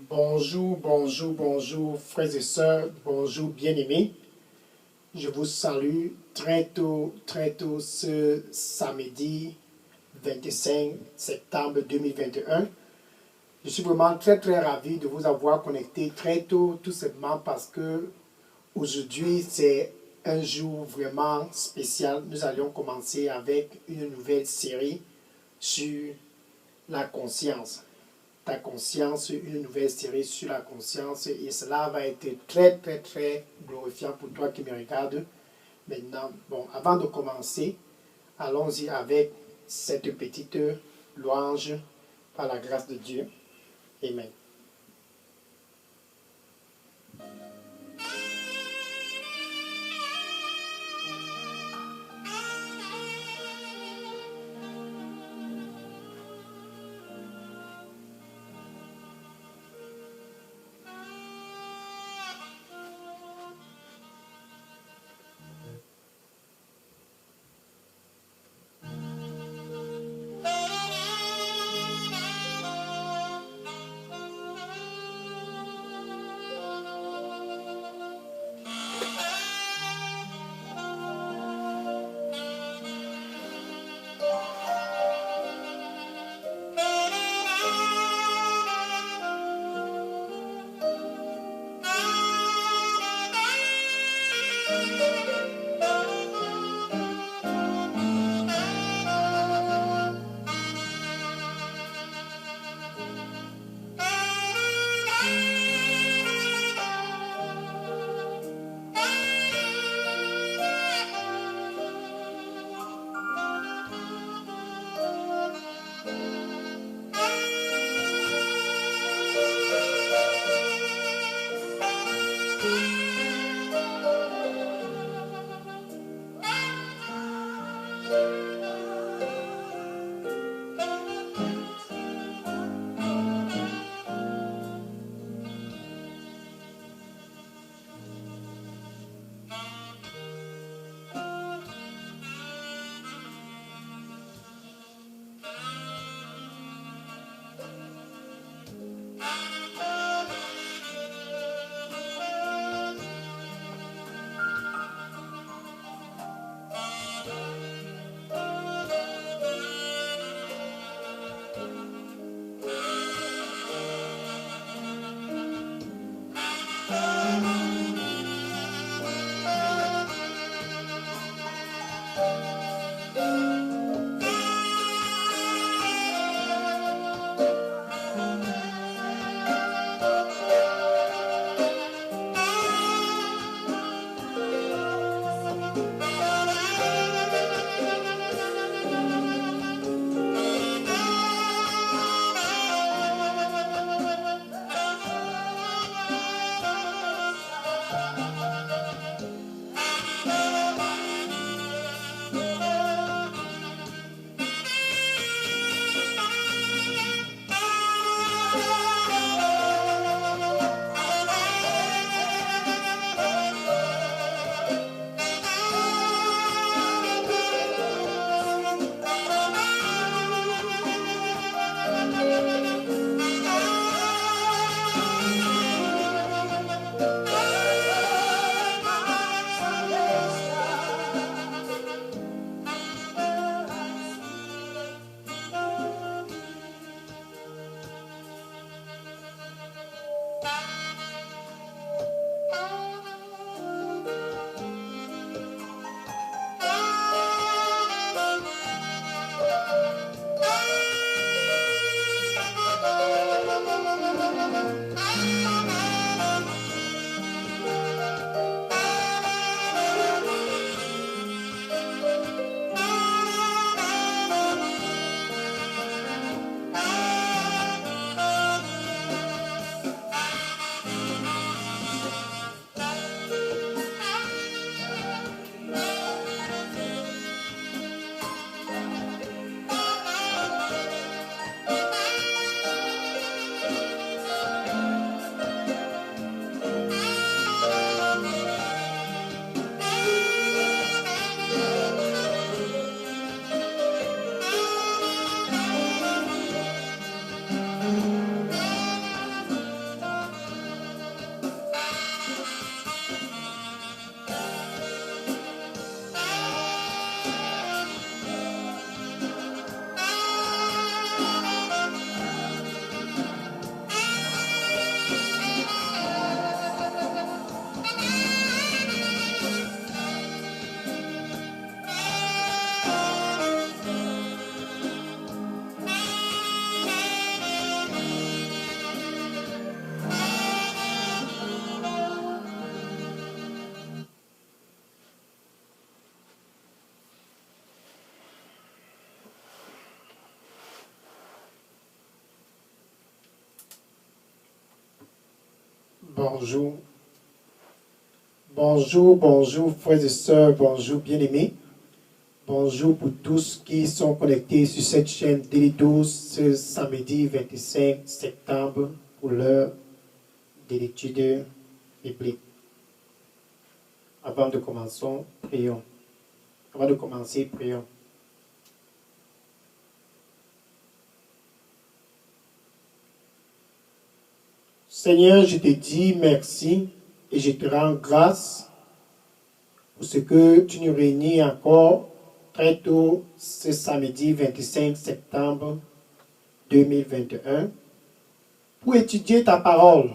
Bonjour, bonjour, bonjour, frères et sœurs, bonjour, bien-aimés. Je vous salue très tôt ce samedi 25 septembre 2021. Je suis vraiment très ravi de vous avoir connecté très tôt, tout simplement parce que aujourd'hui c'est un jour vraiment spécial. Nous allons commencer avec une nouvelle série sur la conscience. Ta conscience, une nouvelle série sur la conscience et cela va être très glorifiant pour toi qui me regardes maintenant. Bon, avant de commencer, allons-y avec cette petite louange par la grâce de Dieu. Amen. Bonjour. Bonjour, bonjour, frères et sœurs, bonjour, bien-aimés. Bonjour pour tous qui sont connectés sur cette chaîne Daily 12 ce samedi 25 septembre pour l'heure de l'étude biblique. Avant de commencer, prions. Avant de commencer, prions. Seigneur, je te dis merci et je te rends grâce pour ce que tu nous réunis encore très tôt ce samedi 25 septembre 2021 pour étudier ta parole.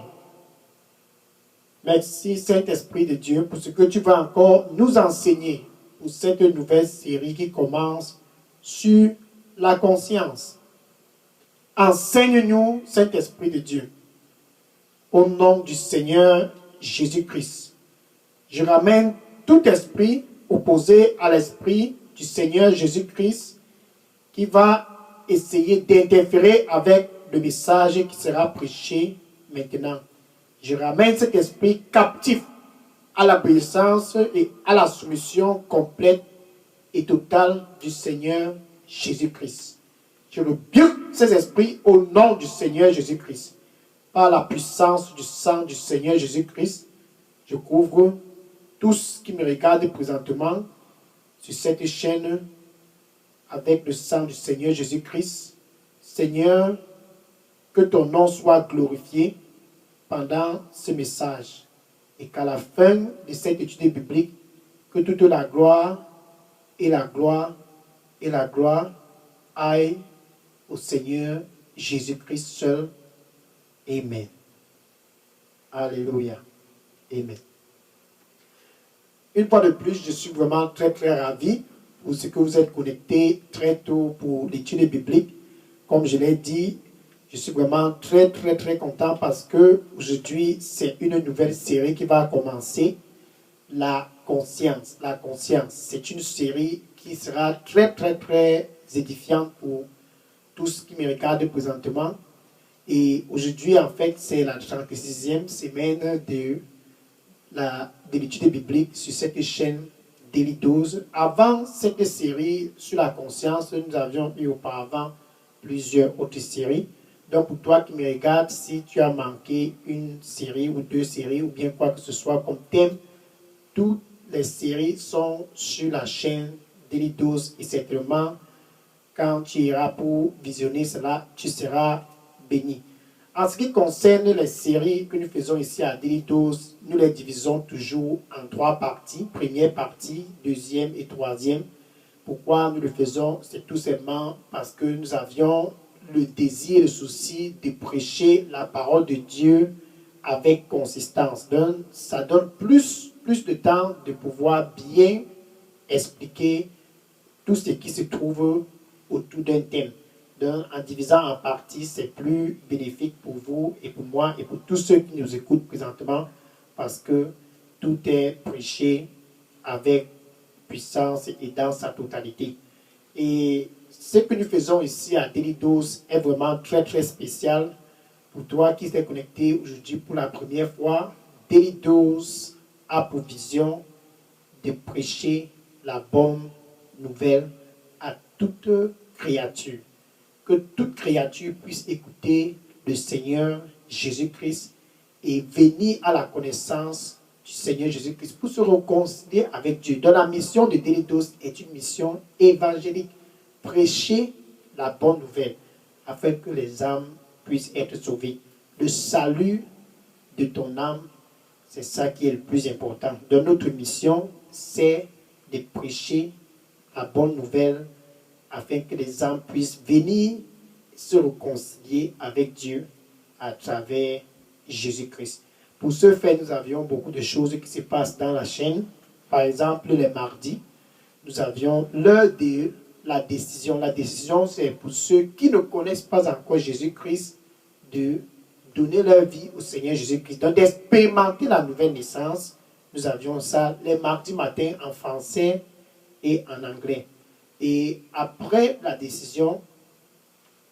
Merci Saint-Esprit de Dieu pour ce que tu vas encore nous enseigner pour cette nouvelle série qui commence sur la conscience. Enseigne-nous, Saint-Esprit de Dieu, au nom du Seigneur Jésus-Christ. Je ramène tout esprit opposé à l'esprit du Seigneur Jésus-Christ qui va essayer d'interférer avec le message qui sera prêché maintenant. Je ramène cet esprit captif à l'obéissance et à la soumission complète et totale du Seigneur Jésus-Christ. Je rebuke ces esprits au nom du Seigneur Jésus-Christ. Par la puissance du sang du Seigneur Jésus-Christ, je couvre tous qui me regardent présentement sur cette chaîne avec le sang du Seigneur Jésus-Christ. Seigneur, que ton nom soit glorifié pendant ce message et qu'à la fin de cette étude biblique, que toute la gloire et la gloire et la gloire aillent au Seigneur Jésus-Christ seul. Amen. Alléluia. Amen. Une fois de plus, je suis vraiment très ravi pour ce que vous êtes connectés très tôt pour l'étude biblique. Comme je l'ai dit, je suis vraiment très content parce que aujourd'hui, c'est une nouvelle série qui va commencer. La conscience. La conscience. C'est une série qui sera très édifiante pour tous qui me regardent présentement. Et aujourd'hui, en fait, c'est la 36e semaine de l'étude biblique sur cette chaîne Daily 12. Avant cette série sur la conscience, nous avions eu auparavant plusieurs autres séries. Donc, pour toi qui me regardes, si tu as manqué une série ou deux séries ou bien quoi que ce soit comme thème, toutes les séries sont sur la chaîne Daily 12 et certainement, quand tu iras pour visionner cela, tu seras béni. En ce qui concerne les séries que nous faisons ici à Daily 12, nous les divisons toujours en trois parties. Première partie, deuxième et troisième. Pourquoi nous le faisons? C'est tout simplement parce que nous avions le désir et le souci de prêcher la parole de Dieu avec consistance. Donc, ça donne plus de temps de pouvoir bien expliquer tout ce qui se trouve autour d'un thème. Donc, en divisant en parties, c'est plus bénéfique pour vous et pour moi et pour tous ceux qui nous écoutent présentement parce que tout est prêché avec puissance et dans sa totalité. Et ce que nous faisons ici à Daily 12 est vraiment très spécial. Pour toi qui s'est connecté aujourd'hui pour la première fois, Daily 12 a pour vision de prêcher la bonne nouvelle à toute créature. Que toute créature puisse écouter le Seigneur Jésus-Christ et venir à la connaissance du Seigneur Jésus-Christ pour se réconcilier avec Dieu. Donc la mission de Daily 12 est une mission évangélique. Prêcher la bonne nouvelle afin que les âmes puissent être sauvées. Le salut de ton âme, c'est ça qui est le plus important. Donc notre mission, c'est de prêcher la bonne nouvelle afin que les âmes puissent venir se réconcilier avec Dieu à travers Jésus-Christ. Pour ce faire, nous avions beaucoup de choses qui se passent dans la chaîne. Par exemple, les mardis, nous avions l'heure de la décision. La décision, c'est pour ceux qui ne connaissent pas encore Jésus-Christ de donner leur vie au Seigneur Jésus-Christ. Donc, d'expérimenter la nouvelle naissance. Nous avions ça les mardis matins en français et en anglais. Et après la décision,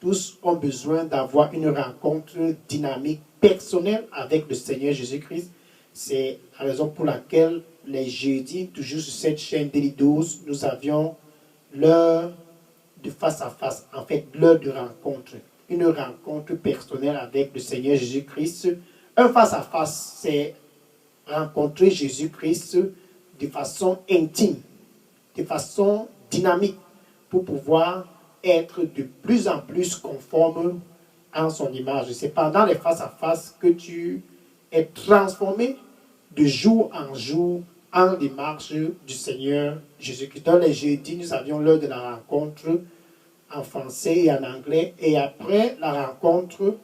tous ont besoin d'avoir une rencontre dynamique personnelle avec le Seigneur Jésus-Christ. C'est la raison pour laquelle les jeudis, toujours sur cette chaîne Daily 12, nous avions l'heure de face à face, en fait l'heure de rencontre. Une rencontre personnelle avec le Seigneur Jésus-Christ. Un face à face, c'est rencontrer Jésus-Christ de façon intime, de façon dynamique, pour pouvoir être de plus en plus conforme en son image. C'est pendant les face-à-face que tu es transformé de jour en jour en démarche du Seigneur Jésus-Christ. Dans les jeudis, nous avions l'heure de la rencontre en français et en anglais. Et après la rencontre,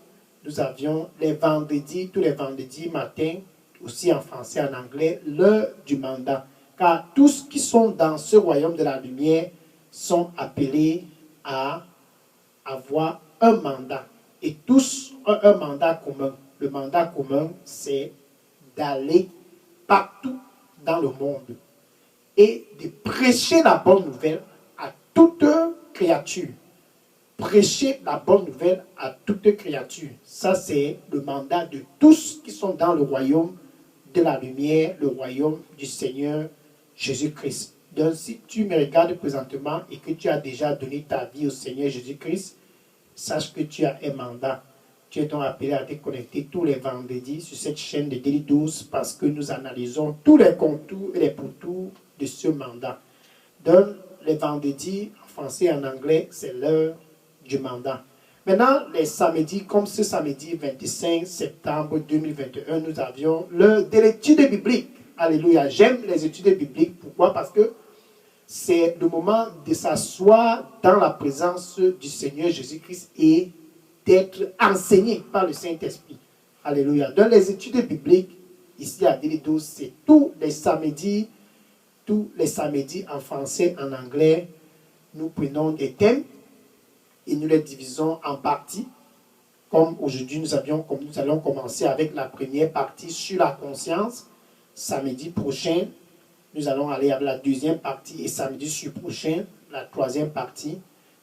nous avions les vendredis, tous les vendredis matin, aussi en français et en anglais, l'heure du mandat. Car tous qui sont dans ce royaume de la lumière sont appelés à avoir un mandat. Et tous ont un mandat commun. Le mandat commun, c'est d'aller partout dans le monde et de prêcher la bonne nouvelle à toute créature. Prêcher la bonne nouvelle à toute créature. Ça, c'est le mandat de tous qui sont dans le royaume de la lumière, le royaume du Seigneur Jésus-Christ. Donc, si tu me regardes présentement et que tu as déjà donné ta vie au Seigneur Jésus-Christ, sache que tu as un mandat. Tu es donc appelé à te connecter tous les vendredis sur cette chaîne de Daily 12 parce que nous analysons tous les contours et les pourtours de ce mandat. Donc, les vendredis, en français et en anglais, c'est l'heure du mandat. Maintenant, les samedis, comme ce samedi 25 septembre 2021, nous avions l'heure de l'étude biblique. Alléluia. J'aime les études bibliques. Pourquoi? Parce que c'est le moment de s'asseoir dans la présence du Seigneur Jésus-Christ et d'être enseigné par le Saint-Esprit. Alléluia. Dans les études bibliques, ici à Daily 12, c'est tous les samedis en français, en anglais. Nous prenons des thèmes et nous les divisons en parties. Comme aujourd'hui, nous allons commencer avec la première partie sur la conscience. Samedi prochain, nous allons aller avec la deuxième partie et samedi prochain, la troisième partie.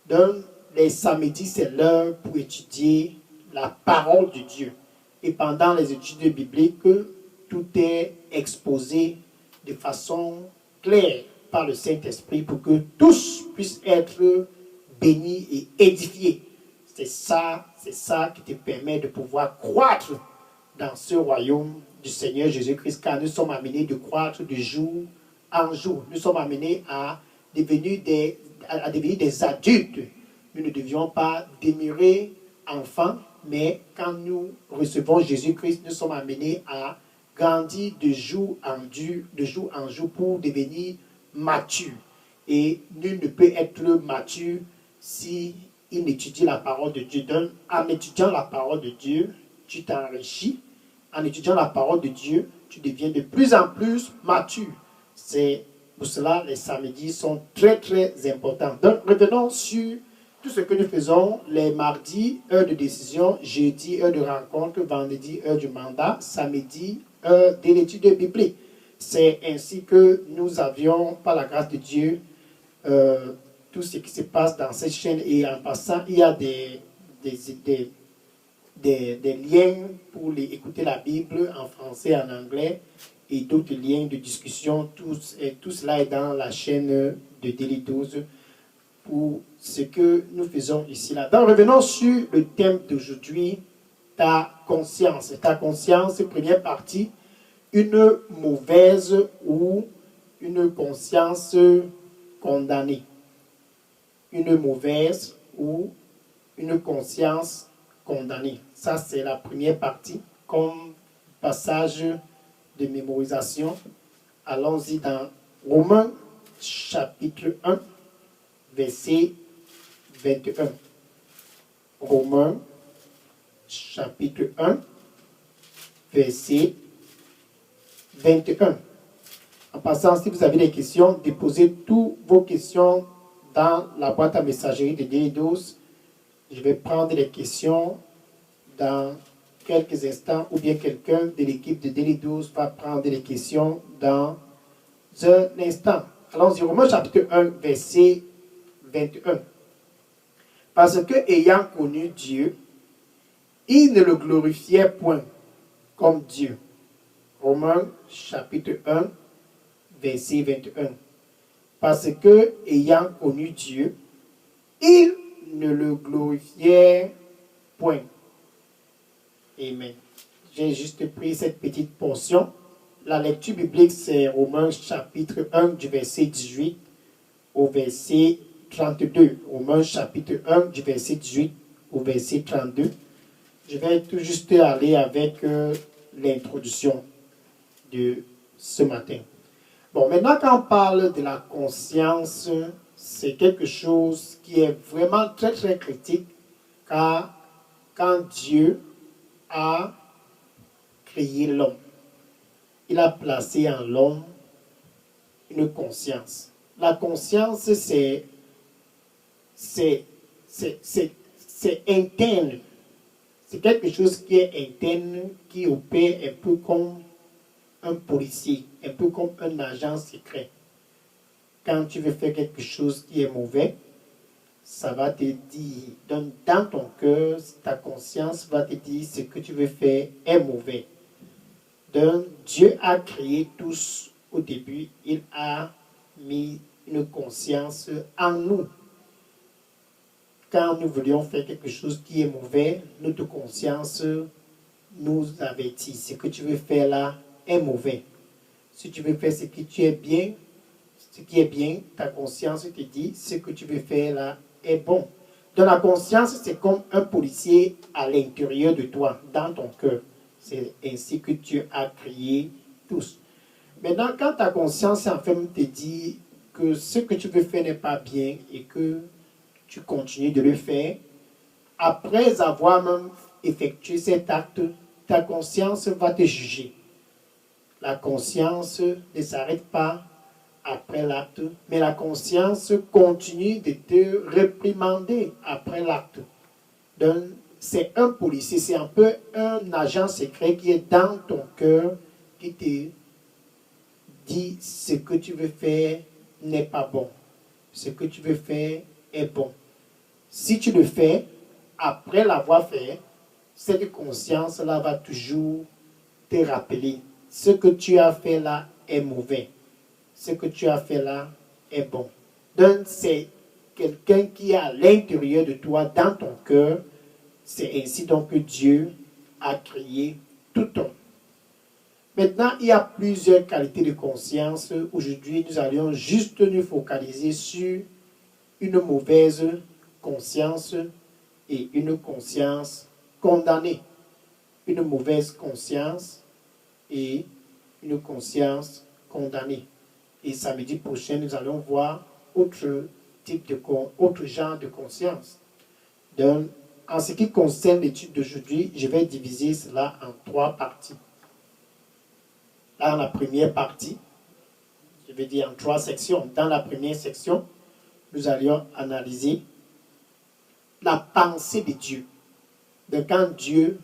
Donc, les samedis, c'est l'heure pour étudier la parole de Dieu. Et pendant les études bibliques, tout est exposé de façon claire par le Saint-Esprit pour que tous puissent être bénis et édifiés. C'est ça qui te permet de pouvoir croître dans ce royaume du Seigneur Jésus-Christ, car nous sommes amenés de croître de jour en jour. Nous sommes amenés à devenir des adultes. Nous ne devions pas demeurer enfants, mais quand nous recevons Jésus-Christ, nous sommes amenés à grandir de jour en jour pour devenir matures. Et nul ne peut être mature s'il étudie la parole de Dieu. Donc, en étudiant la parole de Dieu, tu t'enrichis. En étudiant la parole de Dieu, tu deviens de plus en plus mature. C'est pour cela les samedis sont très très importants. Donc, revenons sur tout ce que nous faisons les mardis, heure de décision, jeudi, heure de rencontre, vendredi, heure du mandat, samedi, heure de l'étude biblique. C'est ainsi que nous avions, par la grâce de Dieu, tout ce qui se passe dans cette chaîne. Et en passant, il y a des liens pour écouter la Bible en français et en anglais et d'autres liens de discussion. Tout cela est dans la chaîne de Daily 12 pour ce que nous faisons ici. Là. Donc, revenons sur le thème d'aujourd'hui, ta conscience. Ta conscience, première partie, une mauvaise ou une conscience condamnée. Une mauvaise ou une conscience condamnée. Ça, c'est la première partie. Comme passage de mémorisation, allons-y dans Romains, chapitre 1, verset 21. Romains, chapitre 1, verset 21. En passant, si vous avez des questions, déposez toutes vos questions dans la boîte à messagerie de Daily 12. Je vais prendre les questions dans quelques instants, ou bien quelqu'un de l'équipe de Daily 12 va prendre les questions dans un instant. Allons-y, Romains chapitre 1, verset 21. Parce que, ayant connu Dieu, Ils ne le glorifiaient point comme Dieu. Romains chapitre 1, verset 21. Parce que, ayant connu Dieu, ils ne le glorifiaient point. Amen. J'ai juste pris cette petite portion. La lecture biblique, c'est Romains chapitre 1 du verset 18 au verset 32. Romains chapitre 1 du verset 18 au verset 32. Je vais tout juste aller avec l'introduction de ce matin. Bon, maintenant quand on parle de la conscience, c'est quelque chose qui est vraiment très très critique, car quand Dieu a créé l'homme, il a placé en l'homme une conscience. La conscience, c'est interne. C'est quelque chose qui est interne, qui opère un peu comme un policier, un peu comme un agent secret. Quand tu veux faire quelque chose qui est mauvais, ça va te dire, dans ton cœur, ta conscience va te dire ce que tu veux faire est mauvais. Donc, Dieu a créé tous au début, il a mis une conscience en nous. Quand nous voulions faire quelque chose qui est mauvais, notre conscience nous avertit. Ce que tu veux faire là est mauvais. Si tu veux faire ce qui est bien, ta conscience te dit ce que tu veux faire là est bon. Donc la conscience, c'est comme un policier à l'intérieur de toi, dans ton cœur. C'est ainsi que Dieu a créé tous. Maintenant, quand ta conscience enfin te dit que ce que tu veux faire n'est pas bien et que tu continues de le faire, après avoir même effectué cet acte, ta conscience va te juger. La conscience ne s'arrête pas après l'acte, mais la conscience continue de te réprimander après l'acte. Donc, c'est un policier, c'est un peu un agent secret qui est dans ton cœur, qui te dit ce que tu veux faire n'est pas bon. Ce que tu veux faire est bon. Si tu le fais, après l'avoir fait, cette conscience-là va toujours te rappeler ce que tu as fait là est mauvais. Ce que tu as fait là est bon. Donc, c'est quelqu'un qui est à l'intérieur de toi, dans ton cœur. C'est ainsi donc que Dieu a créé tout homme. Maintenant, il y a plusieurs qualités de conscience. Aujourd'hui, nous allons juste nous focaliser sur une mauvaise conscience et une conscience condamnée. Une mauvaise conscience et une conscience condamnée. Et samedi prochain, nous allons voir autre genre de conscience. Donc, en ce qui concerne l'étude d'aujourd'hui, je vais diviser cela en 3 parties. Dans la première partie, je vais dire en 3 sections. Dans la première section, nous allions analyser la pensée de Dieu. Donc, quand Dieu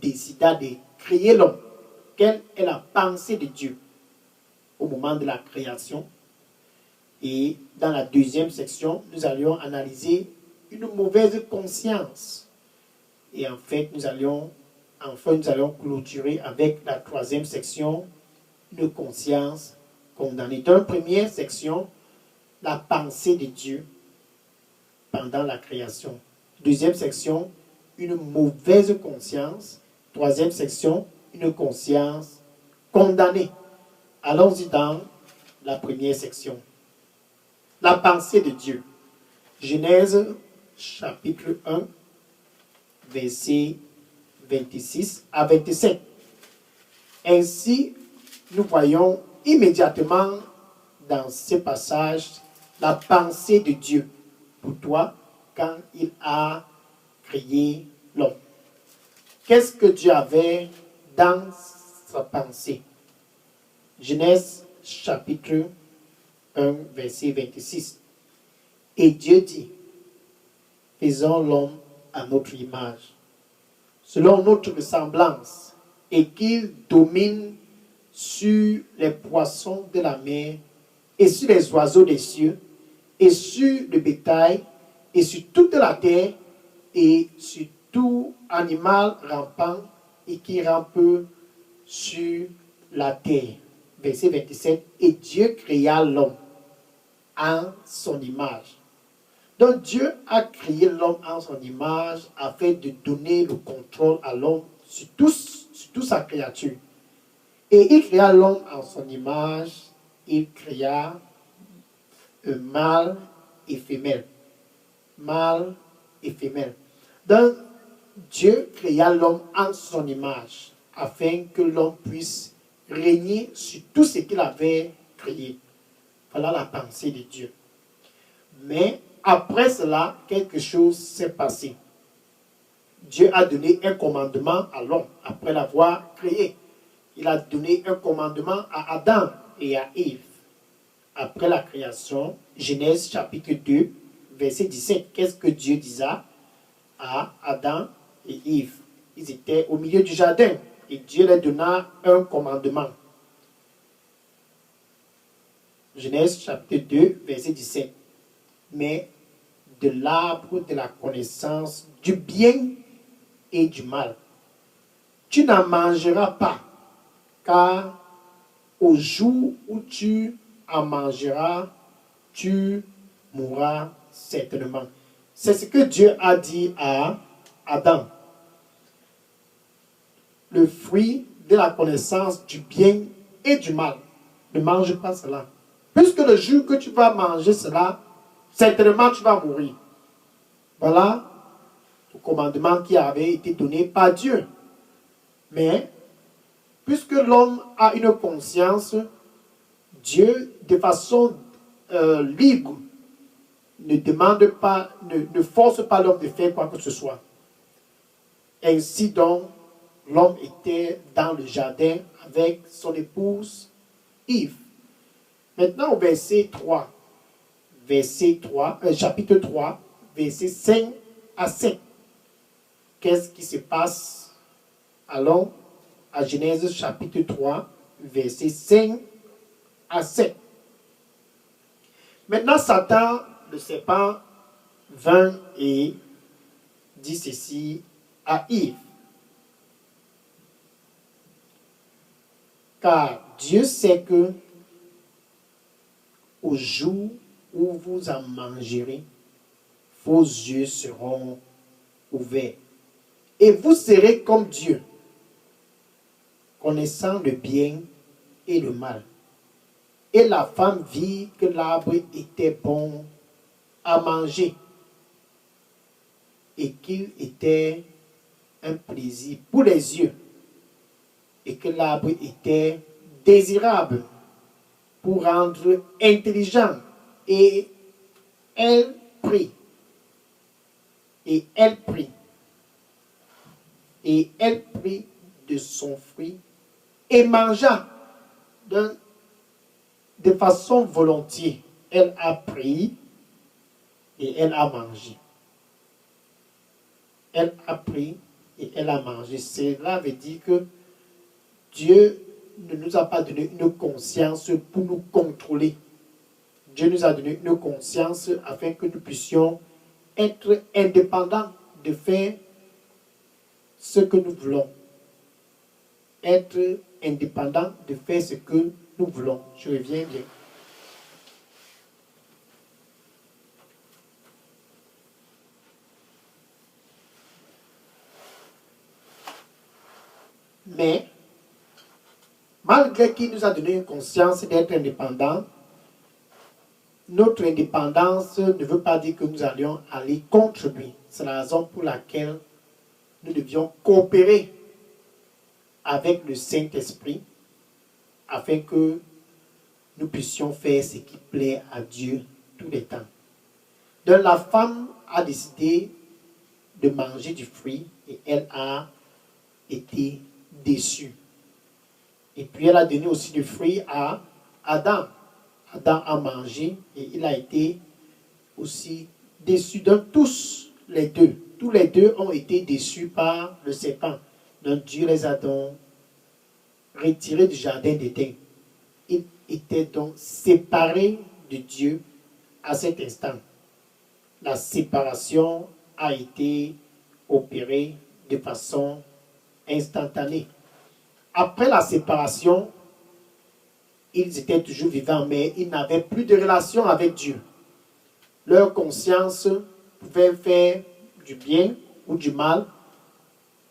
décida de créer l'homme, quelle est la pensée de Dieu au moment de la création? Et dans la deuxième section, nous allions analyser une mauvaise conscience. Et en fait, nous allons clôturer avec la troisième section, une conscience condamnée. Dans la première section, la pensée de Dieu pendant la création. Deuxième section, une mauvaise conscience. Troisième section, une conscience condamnée. Allons-y dans la première section. La pensée de Dieu. Genèse chapitre 1, versets 26 à 27. Ainsi, nous voyons immédiatement dans ce passage la pensée de Dieu pour toi quand il a créé l'homme. Qu'est-ce que Dieu avait dans sa pensée? Genèse chapitre 1, verset 26. Et Dieu dit, faisons l'homme à notre image, selon notre ressemblance, et qu'il domine sur les poissons de la mer, et sur les oiseaux des cieux, et sur le bétail, et sur toute la terre, et sur tous animal rampant et qui rampe sur la terre. Verset 27. Et Dieu créa l'homme en son image. Donc Dieu a créé l'homme en son image afin de donner le contrôle à l'homme sur toute sa créature. Et il créa l'homme en son image, il créa un mâle et femelle. Mâle et femelle. Donc Dieu créa l'homme en son image afin que l'homme puisse régner sur tout ce qu'il avait créé. Voilà la pensée de Dieu. Mais après cela, quelque chose s'est passé. Dieu a donné un commandement à l'homme après l'avoir créé. Il a donné un commandement à Adam et à Ève. Après la création, Genèse chapitre 2, verset 17, qu'est-ce que Dieu disait à Adam et Ève? Ils étaient au milieu du jardin et Dieu leur donna un commandement. Genèse chapitre 2, verset 17. Mais de l'arbre de la connaissance du bien et du mal, tu n'en mangeras pas, car au jour où tu en mangeras, tu mourras certainement. C'est ce que Dieu a dit à Adam. Le fruit de la connaissance du bien et du mal, ne mange pas cela. Puisque le jour que tu vas manger cela, certainement tu vas mourir. Voilà le commandement qui avait été donné par Dieu. Mais, puisque l'homme a une conscience, Dieu, de façon libre, ne demande pas, ne force pas l'homme de faire quoi que ce soit. Ainsi donc, l'homme était dans le jardin avec son épouse Ève. Maintenant au verset 3, chapitre 3, versets 5 à 7. Qu'est-ce qui se passe? Allons à Genèse chapitre 3, versets 5 à 7. Maintenant Satan, le serpent, vint et dit ceci à Ève. Car Dieu sait que au jour où vous en mangerez, vos yeux seront ouverts. Et vous serez comme Dieu, connaissant le bien et le mal. Et la femme vit que l'arbre était bon à manger et qu'il était un plaisir pour les yeux et que l'arbre était désirable pour rendre intelligent. Et elle prit. Et elle prit. Et elle prit de son fruit et mangea de façon volontiers. Elle a pris et elle a mangé. Elle a pris et elle a mangé. Cela veut dire que Dieu ne nous a pas donné une conscience pour nous contrôler. Dieu nous a donné une conscience afin que nous puissions être indépendants de faire ce que nous voulons. Être indépendants de faire ce que nous voulons. Je reviens bien. Mais, malgré qu'il nous a donné une conscience d'être indépendants, notre indépendance ne veut pas dire que nous allions aller contre lui. C'est la raison pour laquelle nous devions coopérer avec le Saint-Esprit afin que nous puissions faire ce qui plaît à Dieu tous les temps. Donc la femme a décidé de manger du fruit et elle a été déçue. Et puis elle a donné aussi du fruit à Adam. Adam a mangé et il a été aussi déçu. Donc tous les deux ont été déçus par le serpent. Donc Dieu les a donc retirés du jardin d'Éden. Ils étaient donc séparés de Dieu à cet instant. La séparation a été opérée de façon instantanée. Après la séparation, ils étaient toujours vivants, mais ils n'avaient plus de relation avec Dieu. Leur conscience pouvait faire du bien ou du mal,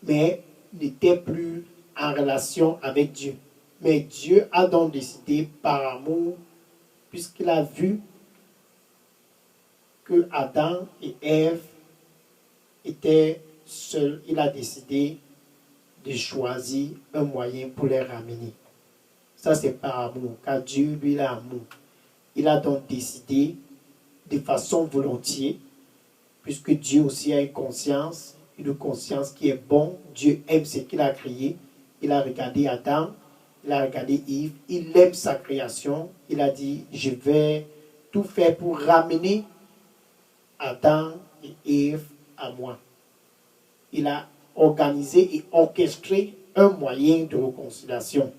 mais n'était plus en relation avec Dieu. Mais Dieu a donc décidé par amour, puisqu'il a vu que Adam et Ève étaient seuls, il a décidé de choisir un moyen pour les ramener. Ça, c'est par amour, car Dieu, lui, il a amour. Il a donc décidé de façon volontiers, puisque Dieu aussi a une conscience qui est bonne. Dieu aime ce qu'il a créé. Il a regardé Adam, il a regardé Yves, il aime sa création. Il a dit, je vais tout faire pour ramener Adam et Ève à moi. Il a organisé et orchestré un moyen de réconciliation.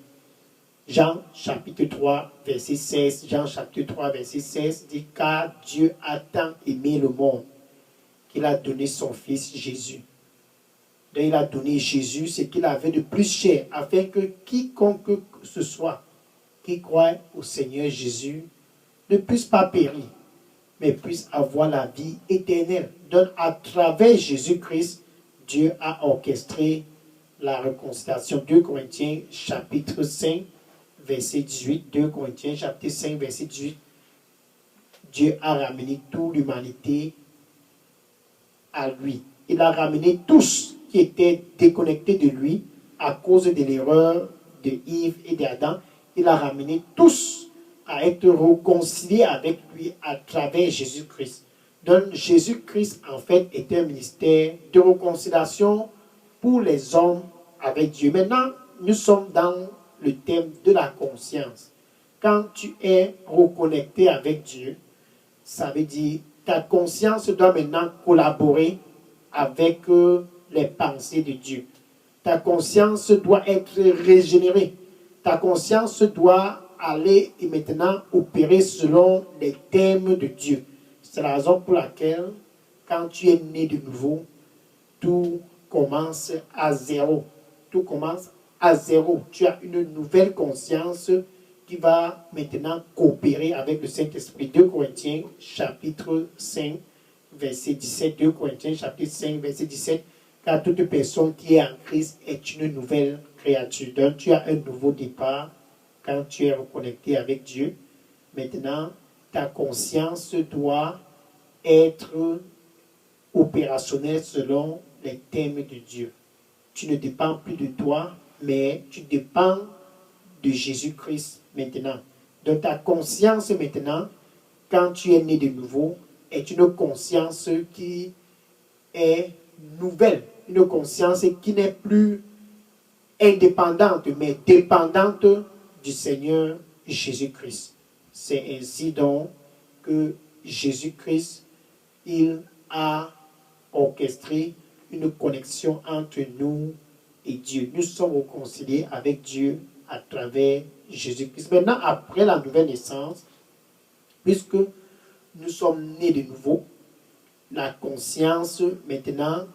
Jean chapitre 3, verset 16, Jean chapitre 3, verset 16 dit « Car Dieu a tant aimé le monde qu'il a donné son Fils Jésus. » Donc il a donné Jésus ce qu'il avait de plus cher, afin que quiconque que ce soit qui croit au Seigneur Jésus ne puisse pas périr, mais puisse avoir la vie éternelle. Donc à travers Jésus-Christ, Dieu a orchestré la réconciliation. 2 Corinthiens chapitre 5, verset 18. 2 Corinthiens chapitre 5, verset 18. Dieu a ramené toute l'humanité à lui. Il a ramené tous qui étaient déconnectés de lui à cause de l'erreur de Yves et d'Adam. Il a ramené tous à être réconciliés avec lui à travers Jésus-Christ. Donc Jésus-Christ, en fait, est un ministère de réconciliation pour les hommes avec Dieu. Maintenant, nous sommes dans le thème de la conscience. Quand tu es reconnecté avec Dieu, ça veut dire ta conscience doit maintenant collaborer avec les pensées de Dieu. Ta conscience doit être régénérée. Ta conscience doit aller et maintenant opérer selon les thèmes de Dieu. C'est la raison pour laquelle, quand tu es né de nouveau, tout commence à zéro. Tout commence à zéro. Tu as une nouvelle conscience qui va maintenant coopérer avec le Saint-Esprit. 2 Corinthiens chapitre 5, verset 17. 2 Corinthiens chapitre 5, verset 17. Car toute personne qui est en Christ est une nouvelle créature. Donc tu as un nouveau départ quand tu es reconnecté avec Dieu. Maintenant, ta conscience doit être opérationnelle selon les thèmes de Dieu. Tu ne dépends plus de toi, mais tu dépends de Jésus-Christ maintenant. Donc ta conscience maintenant, quand tu es né de nouveau, est une conscience qui est nouvelle. Une conscience qui n'est plus indépendante, mais dépendante du Seigneur Jésus-Christ. C'est ainsi donc que Jésus-Christ, il a orchestré une connexion entre nous et Dieu. Nous sommes réconciliés avec Dieu à travers Jésus-Christ. Maintenant, après la nouvelle naissance, puisque nous sommes nés de nouveau, la conscience maintenant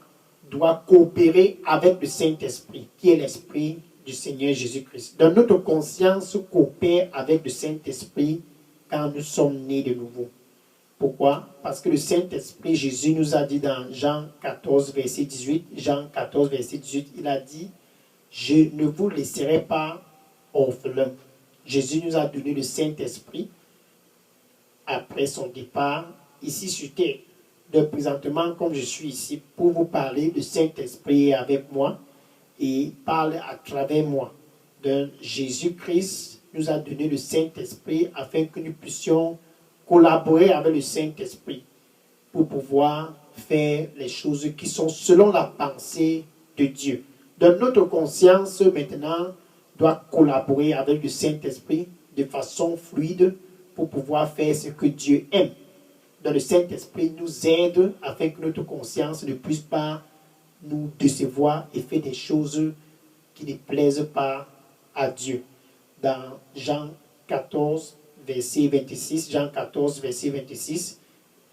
doit coopérer avec le Saint-Esprit, qui est l'Esprit du Seigneur Jésus-Christ. Donc notre conscience coopère avec le Saint-Esprit quand nous sommes nés de nouveau. Pourquoi? Parce que le Saint-Esprit, Jésus nous a dit dans Jean 14, verset 18, Jean 14, verset 18, il a dit, « Je ne vous laisserai pas orphelins. » Jésus nous a donné le Saint-Esprit après son départ ici sur terre. Donc présentement, comme je suis ici pour vous parler, le Saint-Esprit est avec moi et parle à travers moi. Donc Jésus-Christ nous a donné le Saint-Esprit afin que nous puissions collaborer avec le Saint-Esprit pour pouvoir faire les choses qui sont selon la pensée de Dieu. Donc notre conscience maintenant doit collaborer avec le Saint-Esprit de façon fluide pour pouvoir faire ce que Dieu aime. Donc le Saint-Esprit nous aide afin que notre conscience ne puisse pas nous décevoir et faire des choses qui ne plaisent pas à Dieu. Dans Jean 14, verset 26, Jean 14, verset 26,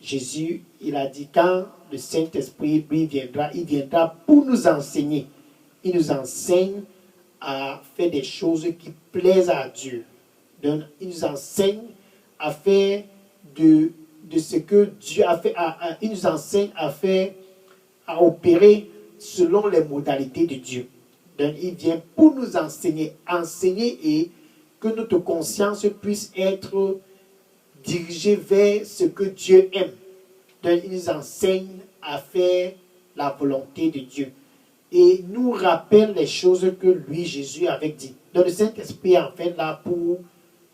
Jésus, il a dit, quand le Saint-Esprit, lui, viendra, il viendra pour nous enseigner. Il nous enseigne à faire des choses qui plaisent à Dieu. Donc, il nous enseigne à faire de ce que Dieu a fait. Il nous enseigne à faire, à opérer selon les modalités de Dieu. Donc, il vient pour nous enseigner et que notre conscience puisse être dirigée vers ce que Dieu aime. Donc, il nous enseigne à faire la volonté de Dieu. Et nous rappelle les choses que lui, Jésus, avait dit. Donc, le Saint-Esprit est en fait là pour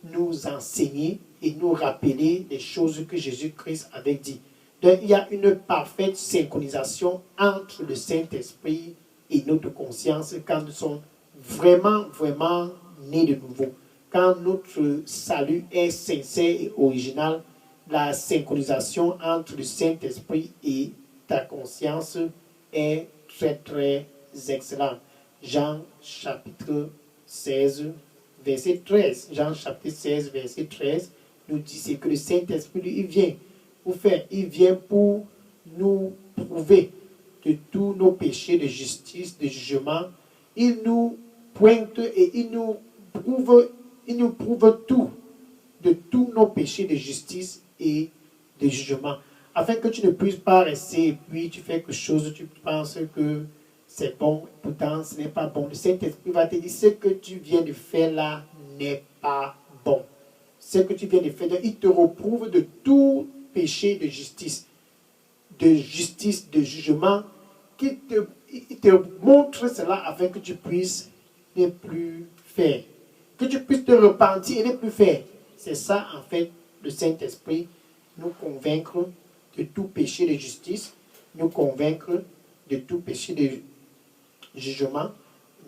nous enseigner et nous rappeler les choses que Jésus-Christ avait dit. Donc, il y a une parfaite synchronisation entre le Saint-Esprit et notre conscience quand nous sommes vraiment nés de nouveau. Quand notre salut est sincère et original, la synchronisation entre le Saint-Esprit et ta conscience est très excellente. Jean chapitre 16, verset 13. Jean chapitre 16, verset 13 nous dit c'est que le Saint-Esprit, il vient pour faire, il vient pour nous prouver de tous nos péchés de justice, de jugement. Il nous pointe et il nous prouve tout de tous nos péchés de justice et de jugement, afin que tu ne puisses pas rester et puis tu fais quelque chose, tu penses que c'est bon, pourtant ce n'est pas bon. Le Saint-Esprit va te dire ce que tu viens de faire là n'est pas bon. Ce que tu viens de faire, il te reprouve de tout péché de justice, de jugement, il te montre cela afin que tu puisses ne plus faire, que tu puisses te repentir et ne plus faire. C'est ça en fait le Saint-Esprit, nous convaincre de tout péché de justice, nous convaincre de tout péché de jugement,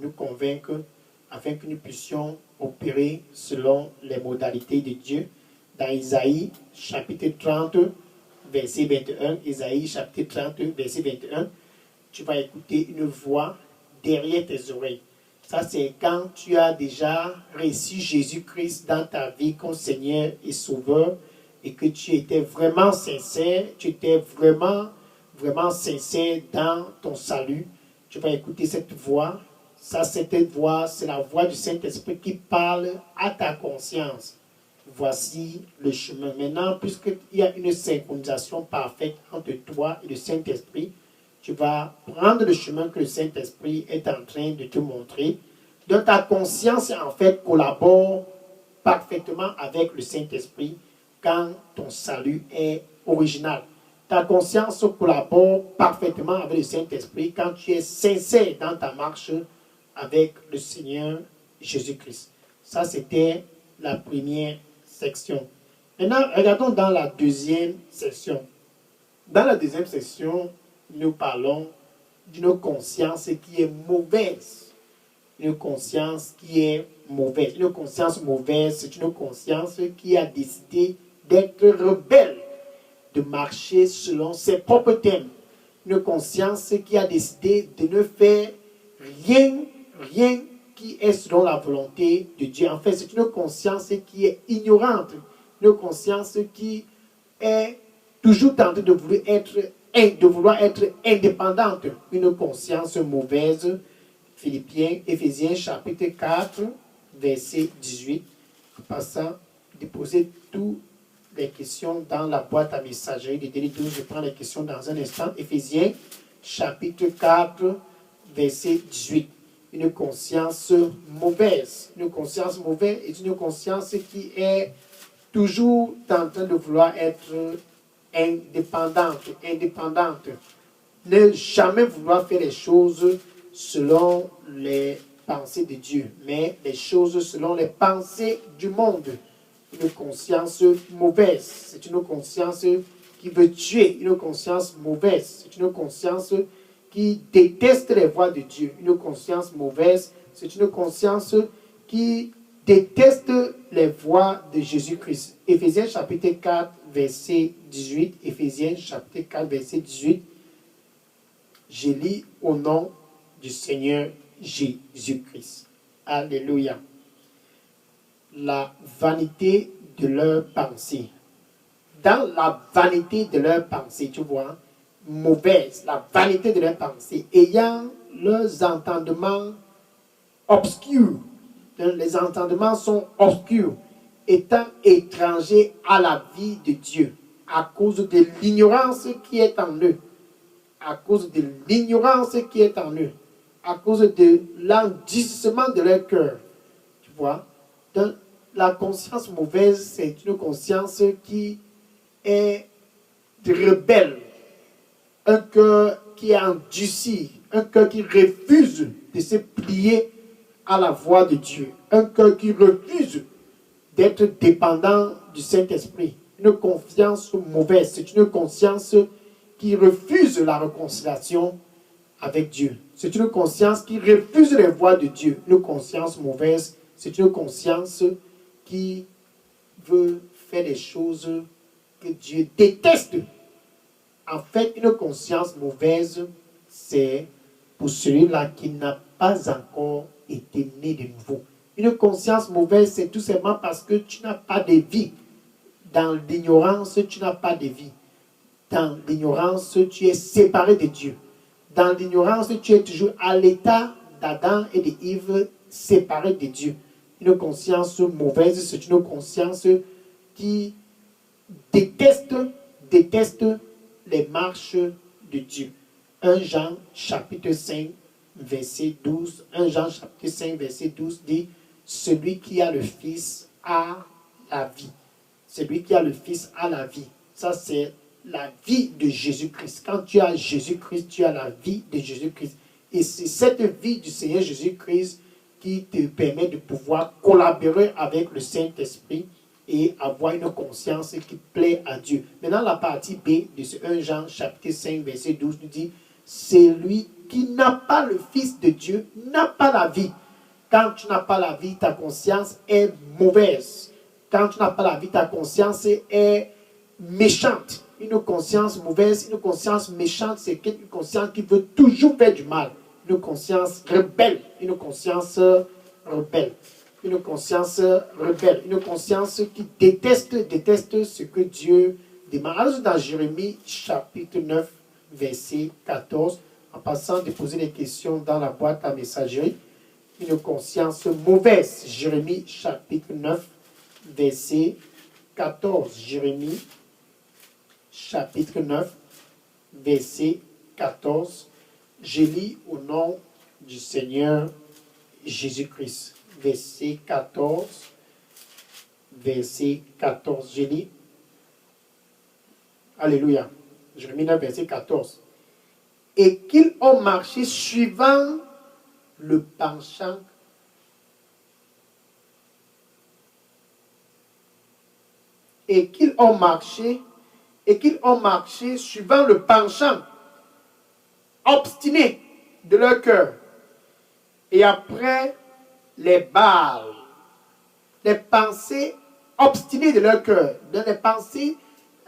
nous convaincre afin que nous puissions opérer selon les modalités de Dieu. Dans Isaïe chapitre 30, verset 21, Isaïe chapitre 30, verset 21, tu vas écouter une voix derrière tes oreilles. Ça, c'est quand tu as déjà reçu Jésus-Christ dans ta vie comme Seigneur et Sauveur et que tu étais vraiment sincère, tu étais vraiment sincère dans ton salut. Tu vas écouter cette voix. Ça, cette voix, c'est la voix du Saint-Esprit qui parle à ta conscience. Voici le chemin. Maintenant, puisqu'il y a une synchronisation parfaite entre toi et le Saint-Esprit, tu vas prendre le chemin que le Saint-Esprit est en train de te montrer. Donc ta conscience, en fait, collabore parfaitement avec le Saint-Esprit quand ton salut est original. Ta conscience collabore parfaitement avec le Saint-Esprit quand tu es sincère dans ta marche avec le Seigneur Jésus-Christ. Ça, c'était la première section. Maintenant, regardons dans la deuxième section. Dans la deuxième section, nous parlons d'une conscience qui est mauvaise. Une conscience qui est mauvaise. Une conscience mauvaise, c'est une conscience qui a décidé d'être rebelle, de marcher selon ses propres thèmes. Une conscience qui a décidé de ne faire rien qui est selon la volonté de Dieu. En fait, c'est une conscience qui est ignorante. Une conscience qui est toujours tentée de vouloir être indépendante. Une conscience mauvaise. Éphésiens chapitre 4, verset 18. En passant, déposer toutes les questions dans la boîte à messagerie de Délit 12. Je prends les questions dans un instant. Éphésiens chapitre 4, verset 18. Une conscience mauvaise. Une conscience mauvaise est une conscience qui est toujours en train de vouloir être indépendante. Ne jamais vouloir faire les choses selon les pensées de Dieu, mais les choses selon les pensées du monde. Une conscience mauvaise. C'est une conscience qui veut tuer. Une conscience mauvaise. C'est une conscience qui déteste les voies de Dieu. Une conscience mauvaise, c'est une conscience qui déteste les voies de Jésus-Christ. Éphésiens chapitre 4, verset 18. Éphésiens chapitre 4, verset 18. Je lis au nom du Seigneur Jésus-Christ. Alléluia. La vanité de leurs pensées. dans la vanité de leurs pensées, tu vois, mauvaise, la vanité de leurs pensées, ayant leurs entendements obscurs. Les entendements sont obscurs, étant étrangers à la vie de Dieu, à cause de l'ignorance qui est en eux, à cause de l'ignorance qui est en eux, à cause de l'endurcissement de leur cœur. Tu vois? Donc, la conscience mauvaise, c'est une conscience qui est rebelle, un cœur qui est endurci, un cœur qui refuse de se plier à la voix de Dieu, un cœur qui refuse d'être dépendant du Saint-Esprit. Une confiance mauvaise, c'est une conscience qui refuse la réconciliation avec Dieu. C'est une conscience qui refuse les voies de Dieu. Une conscience mauvaise, c'est une conscience qui veut faire des choses que Dieu déteste. En fait, une conscience mauvaise, c'est pour celui-là qui n'a pas encore été né de nouveau. Une conscience mauvaise, c'est tout simplement parce que tu n'as pas de vie. Dans l'ignorance, tu n'as pas de vie. Dans l'ignorance, tu es séparé de Dieu. Dans l'ignorance, tu es toujours à l'état d'Adam et d'Ève, séparé de Dieu. Une conscience mauvaise, c'est une conscience qui déteste les marches de Dieu. 1 Jean chapitre 5, verset 12. 1 Jean chapitre 5, verset 12 dit, celui qui a le Fils a la vie. Celui qui a le Fils a la vie. Ça, c'est la vie de Jésus-Christ. Quand tu as Jésus-Christ, tu as la vie de Jésus-Christ. Et c'est cette vie du Seigneur Jésus-Christ qui te permet de pouvoir collaborer avec le Saint-Esprit et avoir une conscience qui plaît à Dieu. Maintenant, la partie B de ce 1 Jean chapitre 5, verset 12 nous dit, c'est lui qui n'a pas le Fils de Dieu, n'a pas la vie. Quand tu n'as pas la vie, ta conscience est mauvaise. Quand tu n'as pas la vie, ta conscience est méchante. Une conscience mauvaise, une conscience méchante, c'est une conscience qui veut toujours faire du mal. Une conscience rebelle, une conscience rebelle. Une conscience rebelle, une conscience qui déteste ce que Dieu demande. Alors, dans Jérémie chapitre 9, verset 14, en passant de poser des questions dans la boîte à messagerie, une conscience mauvaise. Jérémie chapitre 9, verset 14. Jérémie chapitre 9, verset 14. Je lis au nom du Seigneur Jésus-Christ. Verset 14. Verset 14. Je lis. Alléluia. Jérémie 9, verset 14. Et qu'ils ont marché suivant le penchant et qu'ils ont marché suivant le penchant obstiné de leur cœur et après les Baals, les pensées obstinées de leur cœur, les pensées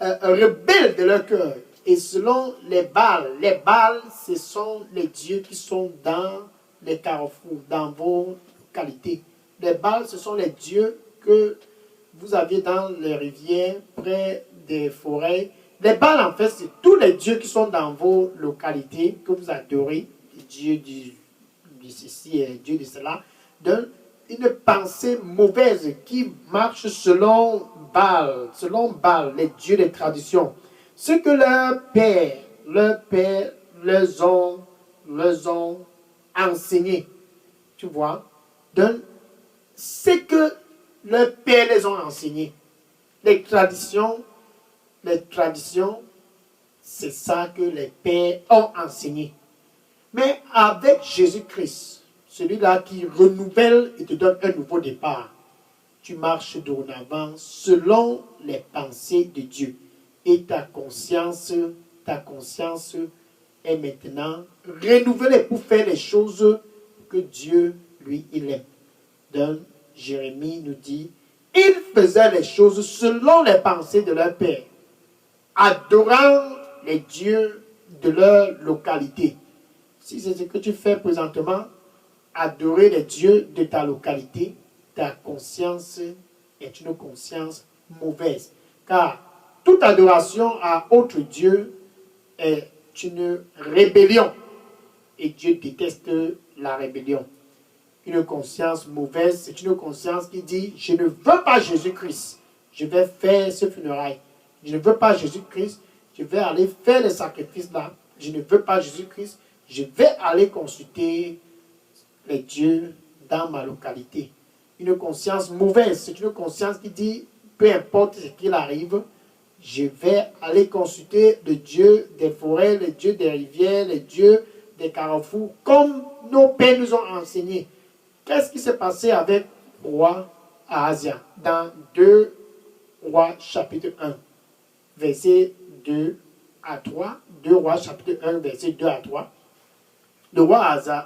rebelles de leur cœur. Et selon les Baals, ce sont les dieux qui sont dans les carrefours, dans vos localités. Les Baals, ce sont les dieux que vous aviez dans les rivières, près des forêts. Les Baals, en fait, c'est tous les dieux qui sont dans vos localités, que vous adorez, Dieu du ceci et Dieu de cela. Donc, une pensée mauvaise qui marche selon Baal, les dieux des traditions. Ce que leurs pères leur ont enseigné. Tu vois? Donc, c'est que leurs pères les ont enseigné. Les traditions, c'est ça que les pères ont enseigné. Mais avec Jésus-Christ, celui-là qui renouvelle et te donne un nouveau départ, tu marches dorénavant selon les pensées de Dieu. Et ta conscience est maintenant renouvelée pour faire les choses que Dieu, lui, il aime. Donc, Jérémie nous dit, ils faisaient les choses selon les pensées de leur père, adorant les dieux de leur localité. Si c'est ce que tu fais présentement, adorer les dieux de ta localité, ta conscience est une conscience mauvaise. Car Toute adoration à autre Dieu est une rébellion. Et Dieu déteste la rébellion. Une conscience mauvaise, c'est une conscience qui dit, je ne veux pas Jésus-Christ, je vais faire ce funérail. Je ne veux pas Jésus-Christ, je vais aller faire les sacrifices là. Je ne veux pas Jésus-Christ, je vais aller consulter les dieux dans ma localité. Une conscience mauvaise, c'est une conscience qui dit, peu importe ce qu'il arrive, je vais aller consulter le Dieu des forêts, le Dieu des rivières, le Dieu des carrefours, comme nos pères nous ont enseigné. Qu'est-ce qui s'est passé avec le roi Ahazia dans 2 Rois chapitre 1, verset 2 à 3. 2 Rois chapitre 1, verset 2 à 3. Le roi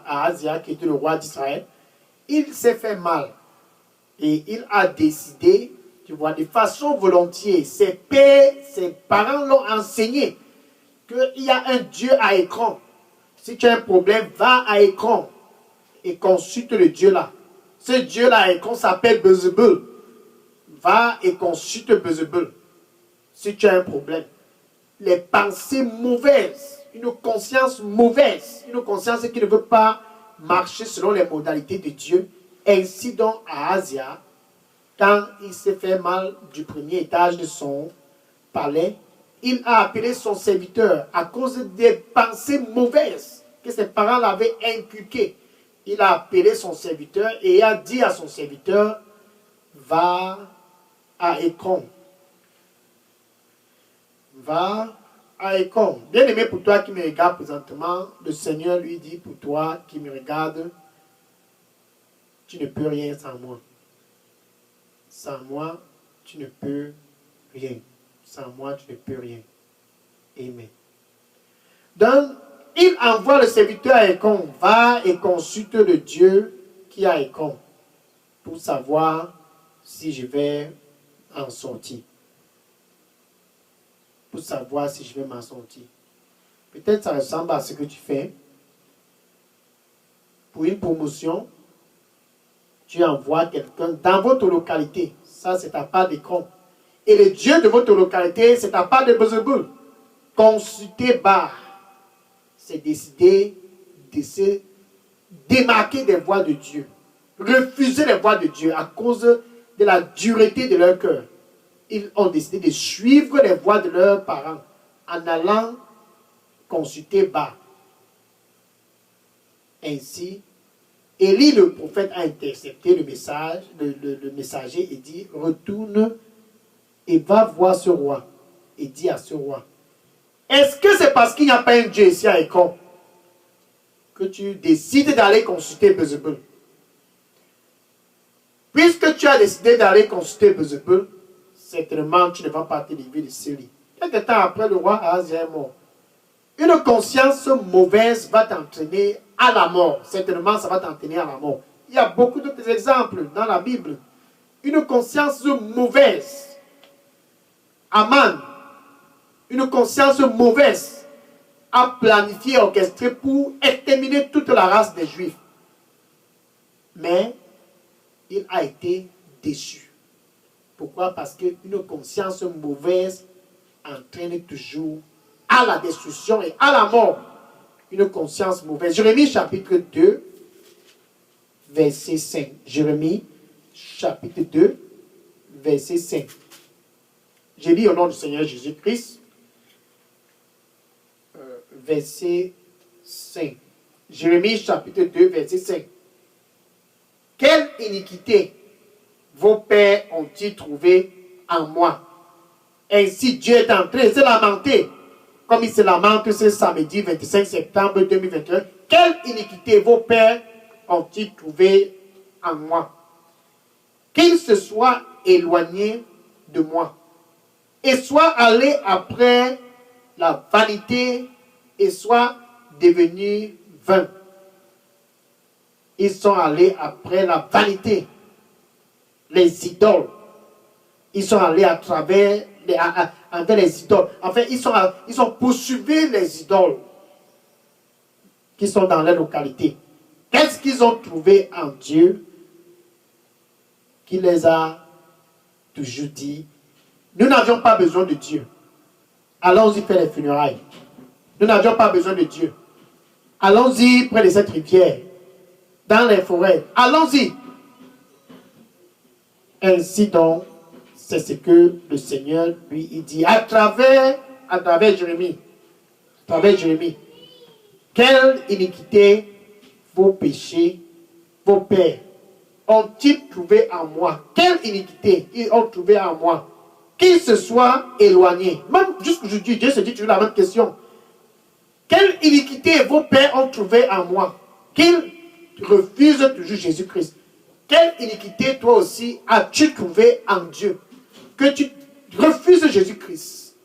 Ahazia, qui était le roi d'Israël, il s'est fait mal. Et il a décidé, tu vois, de façon volontiers, ses pères, ses parents l'ont enseigné qu'il y a un Dieu à écran. Si tu as un problème, va à écran et consulte le Dieu là. Ce Dieu là à écran s'appelle Bézébul. Va et consulte Bézébul si tu as un problème. Les pensées mauvaises, une conscience mauvaise, une conscience qui ne veut pas marcher selon les modalités de Dieu. Ainsi donc Ahazia, quand il s'est fait mal du premier étage de son palais, il a appelé son serviteur à cause des pensées mauvaises que ses parents l'avaient inculquées. Il a appelé son serviteur et a dit à son serviteur, va à Écron. Va à Écron. Bien aimé, pour toi qui me regarde présentement, le Seigneur lui dit, pour toi qui me regarde, tu ne peux rien sans moi. Sans moi, tu ne peux rien. Sans moi, tu ne peux rien. Amen. Donc, il envoie le serviteur à Écron. Va et consulte le Dieu qui est à Écron pour savoir si je vais en sortir. Pour savoir si je vais m'en sortir. Peut-être ça ressemble à ce que tu fais. Pour une promotion, tu envoies quelqu'un dans votre localité. Ça, c'est ta part d'Écron. Et le Dieu de votre localité, c'est ta part de Bézébul. Consulter Bar. C'est décider de se démarquer des voies de Dieu. Refuser les voies de Dieu à cause de la dureté de leur cœur. Ils ont décidé de suivre les voies de leurs parents en allant consulter Bar. Ainsi, Élie le prophète a intercepté le message, le messager et dit, retourne et va voir ce roi. Et dit à ce roi, est-ce que c'est parce qu'il n'y a pas un Dieu ici à Écron que tu décides d'aller consulter Bézébul? Puisque tu as décidé d'aller consulter Bézébul, certainement tu ne vas pas te livrer de Syrie. Quelque temps après, le roi Ahazia est mort. Une conscience mauvaise va t'entraîner à la mort. Certainement, ça va t'entraîner à la mort. Il y a beaucoup d'autres exemples dans la Bible. Une conscience mauvaise. Aman, une conscience mauvaise, a planifié, orchestré pour exterminer toute la race des Juifs. Mais il a été déçu. Pourquoi? Parce qu'une conscience mauvaise entraîne toujours à la destruction et à la mort. Une conscience mauvaise. Jérémie chapitre 2, verset 5. Jérémie chapitre 2, verset 5. Je lis au nom du Seigneur Jésus-Christ, verset 5. Jérémie chapitre 2, verset 5. Quelle iniquité vos pères ont-ils trouvé en moi? Ainsi Dieu est en train de se lamenter, comme il se lamente ce samedi 25 septembre 2021. Quelle iniquité vos pères ont-ils trouvé en moi? Qu'ils se soient éloignés de moi et soient allés après la vanité et soient devenus vains. Ils sont allés après la vanité, les idoles. Ils sont allés à travers envers les idoles. Enfin, ils ont poursuivi les idoles qui sont dans leur localité. Qu'est-ce qu'ils ont trouvé en Dieu qui les a toujours dit, Nous n'avions pas besoin de Dieu. Allons-y faire les funérailles. Nous n'avions pas besoin de Dieu. Allons-y près de cette rivière, dans les forêts. Allons-y. Ainsi donc, c'est ce que le Seigneur lui dit à travers Jérémie. À travers Jérémie. Quelle iniquité vos péchés, vos pères, ont-ils trouvé en moi? Quelle iniquité ils ont trouvé en moi? Qu'ils se soient éloignés. Même jusqu'aujourd'hui, Dieu se dit toujours la même question. Quelle iniquité vos pères ont trouvé en moi? Qu'ils refusent toujours Jésus-Christ. Quelle iniquité toi aussi as-tu trouvé en Dieu? Que tu refuses Jésus-Christ.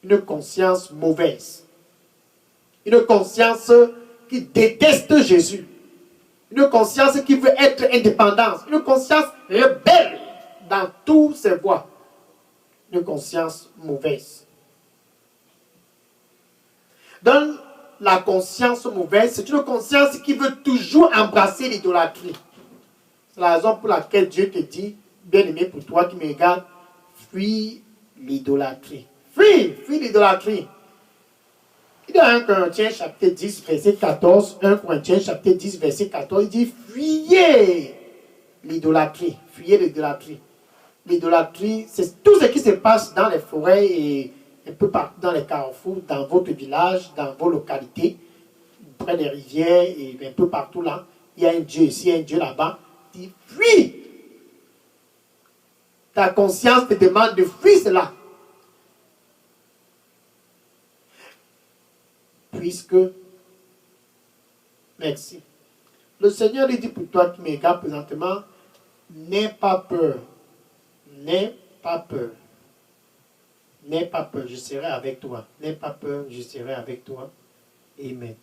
Une conscience mauvaise. Une conscience qui déteste Jésus. Une conscience qui veut être indépendante. Une conscience rebelle dans toutes ses voies. Une conscience mauvaise. Dans la conscience mauvaise, c'est une conscience qui veut toujours embrasser l'idolâtrie. C'est la raison pour laquelle Dieu te dit, bien-aimé pour toi qui me regardes, fuis l'idolâtrie. Fuis l'idolâtrie. Il y a 1 Corinthiens chapitre 10, verset 14. 1 Corinthiens chapitre 10, verset 14. Il dit, fuyez l'idolâtrie. Fuyez l'idolâtrie. L'idolâtrie, c'est tout ce qui se passe dans les forêts et un peu partout dans les carrefours, dans votre village, dans vos localités, près des rivières et un peu partout là. Il y a un Dieu ici, un Dieu là-bas. Il dit, fuis. Ta conscience te demande de fuir cela. Puisque, merci. Le Seigneur lui dit pour toi qui me regarde présentement, n'aie pas peur. N'aie pas peur. N'aie pas peur, je serai avec toi. N'aie pas peur, je serai avec toi. Amen.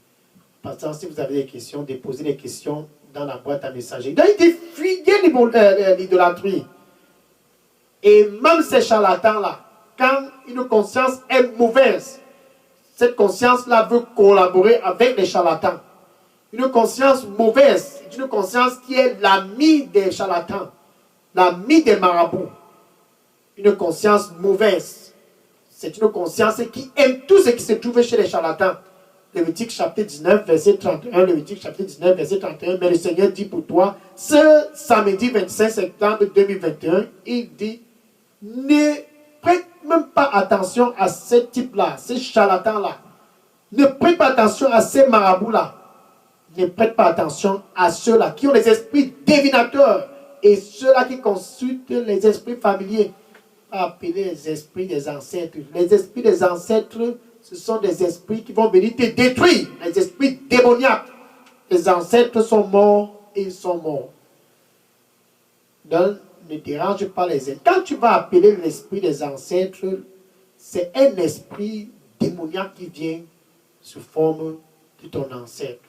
Pasteur, si vous avez des questions, déposez les questions dans la boîte à messager. Donc, il dit, fuyez l'idolâtrie. Et même ces charlatans-là, quand une conscience est mauvaise, cette conscience-là veut collaborer avec les charlatans. Une conscience mauvaise, c'est une conscience qui est l'ami des charlatans, l'ami des marabouts. Une conscience mauvaise, c'est une conscience qui aime tout ce qui se trouve chez les charlatans. Lévitique chapitre 19, verset 31, Lévitique chapitre 19, verset 31, mais le Seigneur dit pour toi, ce samedi 25 septembre 2021, il dit, ne prête même pas attention à ce type-là, ces charlatans-là. Ne prête pas attention à ces marabouts-là. Ne prête pas attention à ceux-là qui ont les esprits divinateurs et ceux-là qui consultent les esprits familiers. Appelez les esprits des ancêtres. Les esprits des ancêtres, ce sont des esprits qui vont venir te détruire. Les esprits démoniaques. Les ancêtres sont morts et ils sont morts. Donc, ne dérange pas les esprits. Quand tu vas appeler l'esprit des ancêtres, c'est un esprit démoniaque qui vient sous forme de ton ancêtre.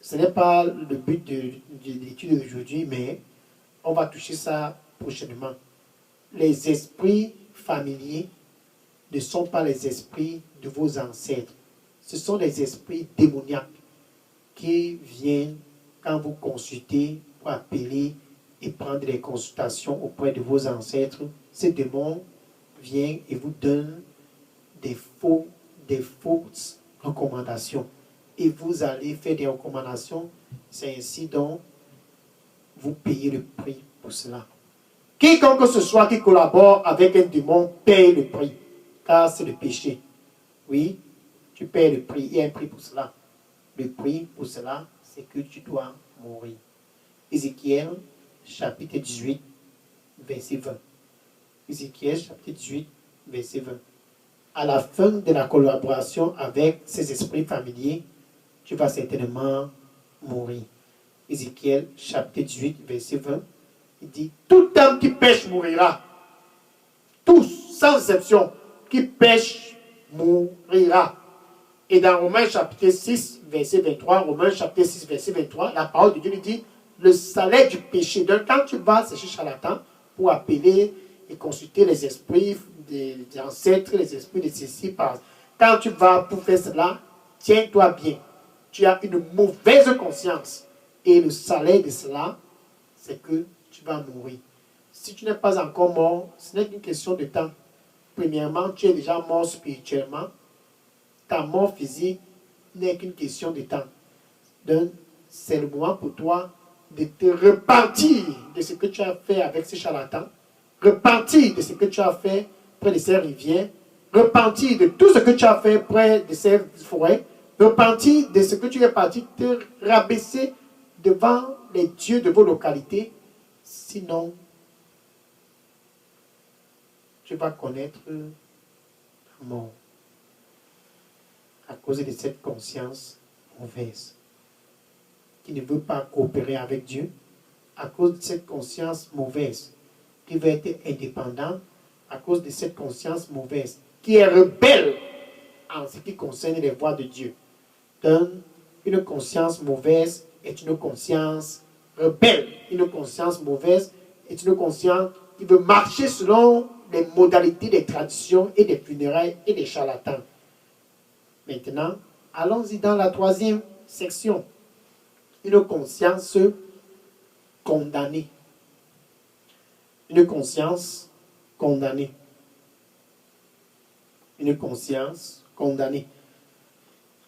Ce n'est pas le but de l'étude d'aujourd'hui, mais on va toucher ça prochainement. Les esprits familiers ne sont pas les esprits de vos ancêtres. Ce sont des esprits démoniaques qui viennent quand vous consultez pour appeler et prendre des consultations auprès de vos ancêtres. Ces démons viennent et vous donnent des fausses recommandations. Et vous allez faire des recommandations. C'est ainsi donc vous payez le prix pour cela. Quiconque que ce soit qui collabore avec un démon paye le prix. Car c'est le péché. Oui, tu payes le prix. Il y a un prix pour cela. Le prix pour cela, c'est que tu dois mourir. Ézéchiel, chapitre 18, verset 20. Ézéchiel, chapitre 18, verset 20. À la fin de la collaboration avec ces esprits familiers, tu vas certainement mourir. Ézéchiel, chapitre 18, verset 20. Il dit, tout homme qui pêche mourra. Tous, sans exception, qui pêche mourra. Et dans Romains chapitre 6, verset 23, Romains chapitre 6, verset 23, la parole de Dieu lui dit, le salaire du péché. Donc quand tu vas chez charlatan pour appeler et consulter les esprits des ancêtres, les esprits de ceci, quand tu vas pour faire cela, tiens-toi bien. Tu as une mauvaise conscience. Et le salaire de cela, c'est que tu vas mourir. si tu n'es pas encore mort, ce n'est qu'une question de temps. Premièrement, tu es déjà mort spirituellement. Ta mort physique n'est qu'une question de temps. Donc, c'est le moment pour toi de te repentir de ce que tu as fait avec ces charlatans, repentir de ce que tu as fait près de ces rivières, repentir de tout ce que tu as fait près de ces forêts, repentir de ce que tu es parti te rabaisser devant les dieux de vos localités. Sinon, tu vas connaître la mort à cause de cette conscience mauvaise qui ne veut pas coopérer avec Dieu, à cause de cette conscience mauvaise qui veut être indépendant, à cause de cette conscience mauvaise qui est rebelle en ce qui concerne les voies de Dieu. Donc, une conscience mauvaise est une conscience rebelle. Une conscience mauvaise est une conscience qui veut marcher selon les modalités des traditions et des funérailles et des charlatans. Maintenant, allons-y dans la troisième section. Une conscience condamnée. Une conscience condamnée. Une conscience condamnée.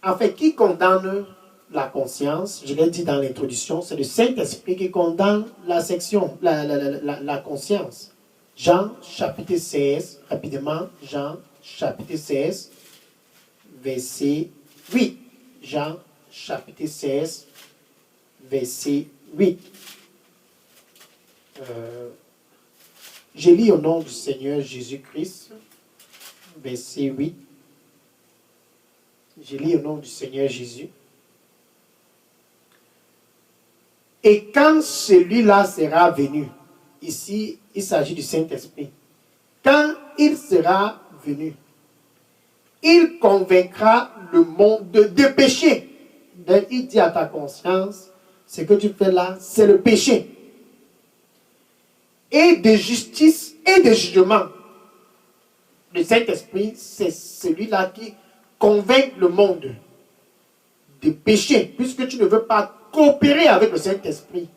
En fait, qui condamne la conscience? Je l'ai dit dans l'introduction, c'est le Saint-Esprit qui condamne la conscience. Jean chapitre 16, rapidement, Jean chapitre 16, verset 8. Jean chapitre 16, verset 8. Je lis au nom du Seigneur Jésus-Christ, verset 8. Je lis au nom du Seigneur Jésus. Et quand celui-là sera venu, ici il s'agit du Saint-Esprit, quand il sera venu, il convaincra le monde de péché. Donc, il dit à ta conscience, ce que tu fais là, c'est le péché. Et de justice et de jugement. Le Saint-Esprit, c'est celui-là qui convainc le monde de péché, puisque tu ne veux pas coopérer avec le Saint-Esprit.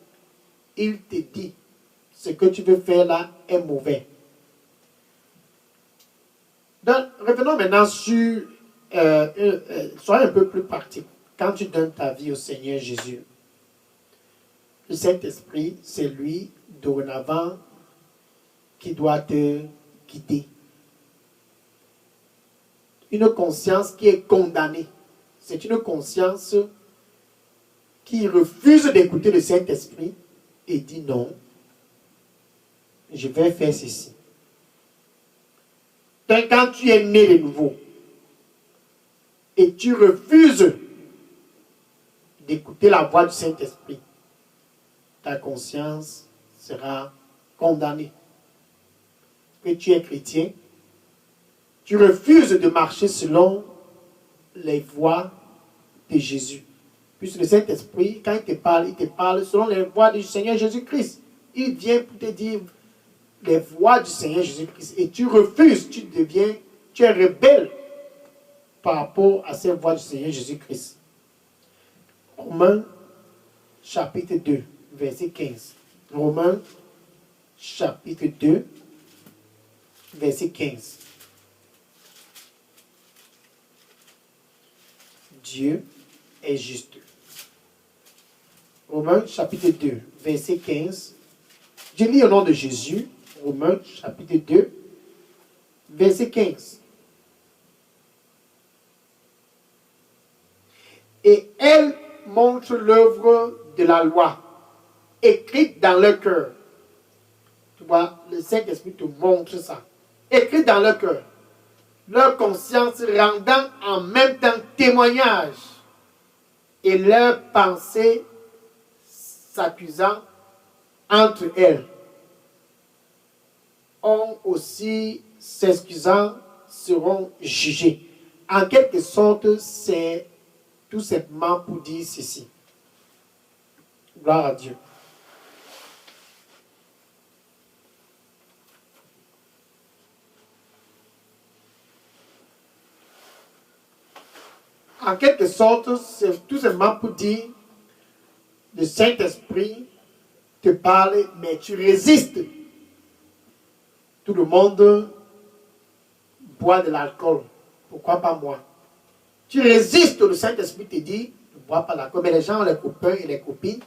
Il te dit, ce que tu veux faire là est mauvais. Donc, revenons maintenant sur, soyez un peu plus pratique. Quand tu donnes ta vie au Seigneur Jésus, le Saint-Esprit, c'est lui, dorénavant, qui doit te guider. Une conscience qui est condamnée. C'est une conscience qui refuse d'écouter le Saint-Esprit et dit non, je vais faire ceci. Donc, quand tu es né de nouveau et tu refuses d'écouter la voix du Saint-Esprit, ta conscience sera condamnée. Que tu es chrétien, tu refuses de marcher selon les voies de Jésus. Puisque le Saint-Esprit, quand il te parle selon les voies du Seigneur Jésus-Christ. Il vient pour te dire les voies du Seigneur Jésus-Christ. Et tu refuses, tu es rebelle par rapport à ces voies du Seigneur Jésus-Christ. Romains chapitre 2, verset 15. Romains chapitre 2, verset 15. Dieu est juste. Romains chapitre 2, verset 15. Je lis au nom de Jésus. Romains chapitre 2, verset 15. Et elle montre l'œuvre de la loi, écrite dans leur cœur. Tu vois, le Saint-Esprit te montre ça. Écrite dans leur cœur. Leur conscience rendant en même temps témoignage. Et leurs pensées s'accusant entre elles. Ont aussi s'excusant seront jugés. En quelque sorte, c'est tout simplement pour dire ceci. Gloire à Dieu. En quelque sorte, c'est tout simplement pour dire le Saint-Esprit te parle, mais tu résistes Tout le monde boit de l'alcool. Pourquoi pas moi? Tu résistes, le Saint-Esprit te dit, ne bois pas l'alcool. Mais les gens ont les copains et les copines.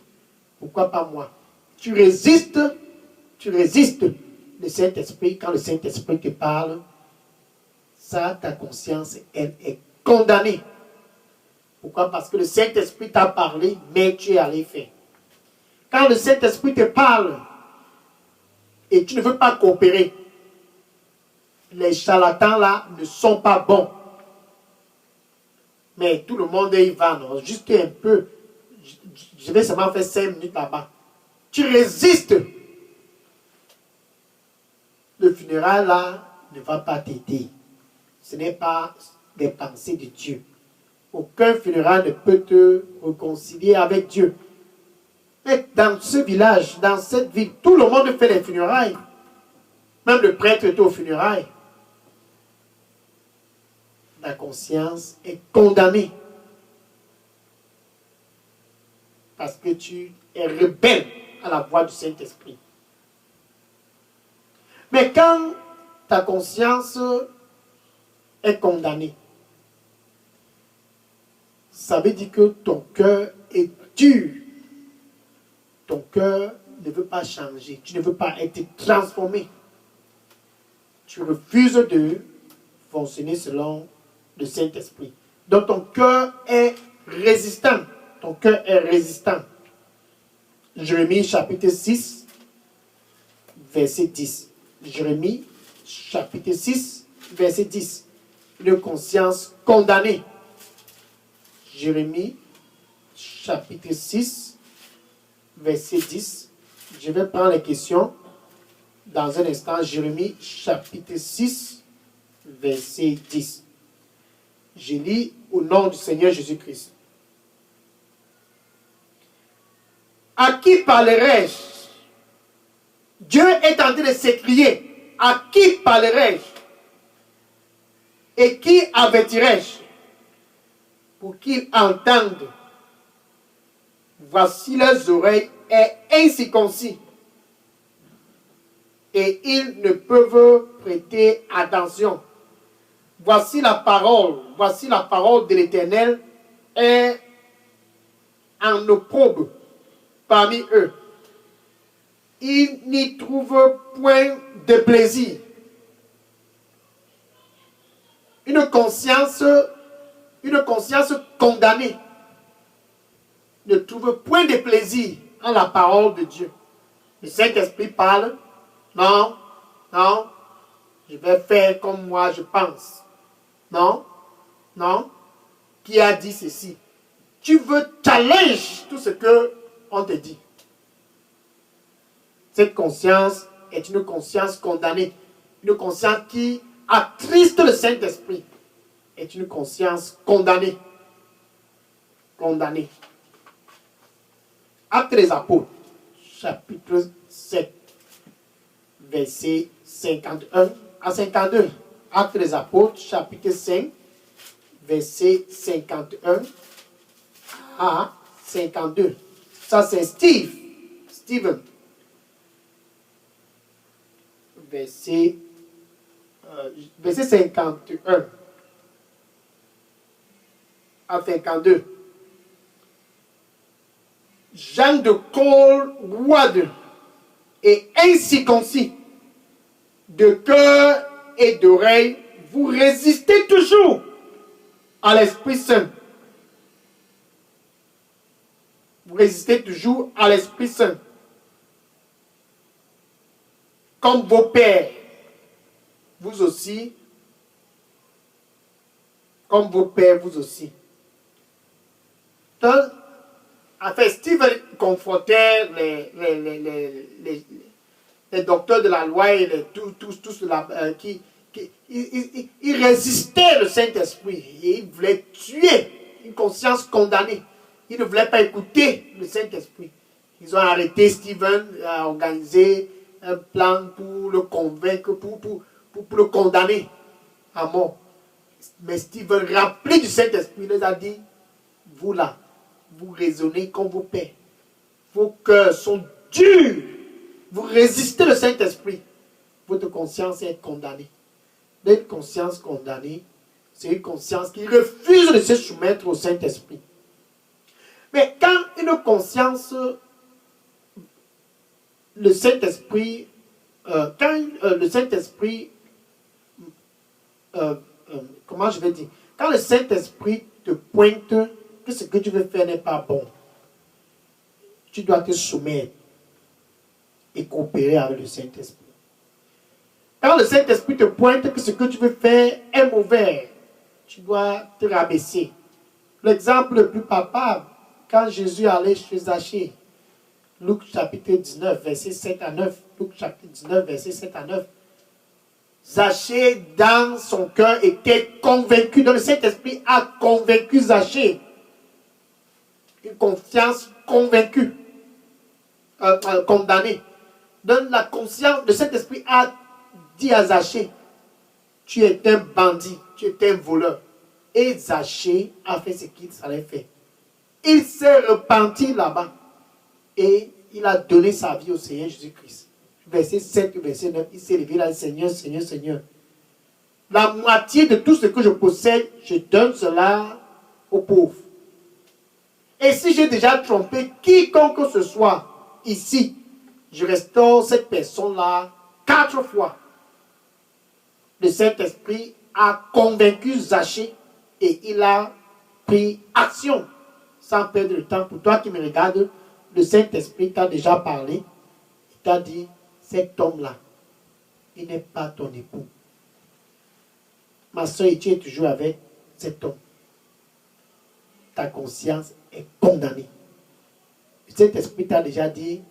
Pourquoi pas moi? Tu résistes le Saint-Esprit. Quand le Saint-Esprit te parle, ça, ta conscience, elle est condamnée. Pourquoi? Parce que le Saint-Esprit t'a parlé, mais tu es allé faire. Quand le Saint-Esprit te parle et tu ne veux pas coopérer, les charlatans là ne sont pas bons. Mais tout le monde y va, non? Juste un peu. Je vais seulement faire 5 minutes là-bas. Tu résistes. Le funérail là ne va pas t'aider. Ce n'est pas des pensées de Dieu. Aucun funérail ne peut te réconcilier avec Dieu. Mais dans ce village, dans cette ville, tout le monde fait les funérailles. Même le prêtre est au funérailles. La conscience est condamnée. Parce que tu es rebelle à la voix du Saint-Esprit. Mais quand ta conscience est condamnée, ça veut dire que ton cœur est dur. Ton cœur ne veut pas changer. Tu ne veux pas être transformé. Tu refuses de fonctionner selon le Saint-Esprit. Donc ton cœur est résistant. Ton cœur est résistant. Jérémie chapitre 6, verset 10. Jérémie chapitre 6, verset 10. Une conscience condamnée. Jérémie chapitre 6, verset 10. Je vais prendre les questions dans un instant. Jérémie chapitre 6, verset 10. Je lis au nom du Seigneur Jésus-Christ. À qui parlerai-je? Dieu est en train de s'écrier. À qui parlerai-je? Et qui avertirai-je? Pour qu'ils entendent. Voici leurs oreilles est incirconcis. Et ils ne peuvent prêter attention. Voici la parole de l'Éternel est en opprobre parmi eux. Ils n'y trouvent point de plaisir. Une conscience condamnée ne trouve point de plaisir en la parole de Dieu. Le Saint-Esprit parle. Non, non, je vais faire comme moi je pense. Non, non, qui a dit ceci? Tu veux challenge tout ce que on te dit. Cette conscience est une conscience condamnée. Une conscience qui attriste le Saint-Esprit. Est une conscience condamnée. Condamnée. Actes des Apôtres, chapitre 7, verset 51 à 52. Actes des Apôtres, chapitre 5, verset 51 à 52. Ça, c'est Stephen. Verset 51 à 52. Jean de Cole Wade et incirconcis de cœur et d'oreille, vous résistez toujours à l'Esprit Saint. Vous résistez toujours à l'Esprit Saint. Comme vos pères, vous aussi. Comme vos pères, vous aussi. Donc, enfin, Stephen confrontait les docteurs de la loi et tous qui résistaient le Saint-Esprit. Et ils voulaient tuer une conscience condamnée. Ils ne voulaient pas écouter le Saint-Esprit. Ils ont arrêté Stephen, à organiser un plan pour le convaincre, pour le condamner à mort. Mais Stephen, rempli du Saint-Esprit, les a dit, vous là, vous raisonnez comme vos pères. Vos cœurs sont durs. Vous résistez le Saint-Esprit. votre conscience est condamnée. Une conscience condamnée, c'est une conscience qui refuse de se soumettre au Saint-Esprit. Mais quand une conscience, le Saint-Esprit, comment je vais dire, quand le Saint-Esprit te pointe que ce que tu veux faire n'est pas bon, tu dois te soumettre et coopérer avec le Saint-Esprit. Quand le Saint-Esprit te pointe que ce que tu veux faire est mauvais, tu dois te rabaisser. L'exemple le plus palpable, quand Jésus allait chez Zachée, Luc chapitre 19, verset 7 à 9, Luc chapitre 19, verset 7 à 9, Zachée, dans son cœur, était convaincu, dans le Saint-Esprit a convaincu Zachée. Une confiance convaincue, condamnée. Dans la conscience, le Saint-Esprit a dit à Zachée, tu es un bandit, tu es un voleur. Et Zachée a fait ce qu'il allait faire. Il s'est repenti là-bas et il a donné sa vie au Seigneur Jésus-Christ. Verset 7, verset 9, il s'est levé là, Seigneur, Seigneur, Seigneur. La moitié de tout ce que je possède, je donne cela aux pauvres. Et si j'ai déjà trompé quiconque que ce soit ici, je restaure cette personne-là 4 fois. Le Saint-Esprit a convaincu Zachée et il a pris action. Sans perdre de temps, pour toi qui me regardes, le Saint-Esprit t'a déjà parlé. Il t'a dit, cet homme-là, il n'est pas ton époux. Ma soeur, tu es toujours avec cet homme. Ta conscience est condamnée. Le Saint-Esprit t'a déjà dit,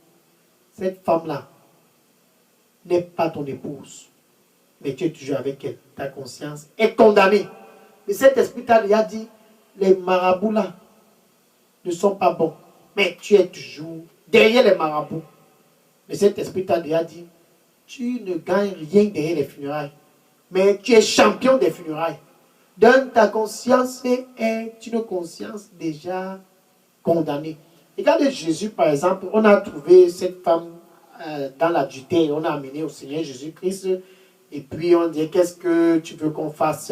cette femme-là n'est pas ton épouse. Mais tu es toujours avec elle. Ta conscience est condamnée. Le Saint-Esprit t'a déjà dit, les marabouts là ne sont pas bons. Mais tu es toujours derrière les marabouts. Le Saint-Esprit t'a déjà dit, tu ne gagnes rien derrière les funérailles. Mais tu es champion des funérailles. Donc ta conscience est une conscience déjà condamnée. Regardez Jésus par exemple, on a trouvé cette femme dans l'adultère, on a amené au Seigneur Jésus-Christ. Et puis on dit, qu'est-ce que tu veux qu'on fasse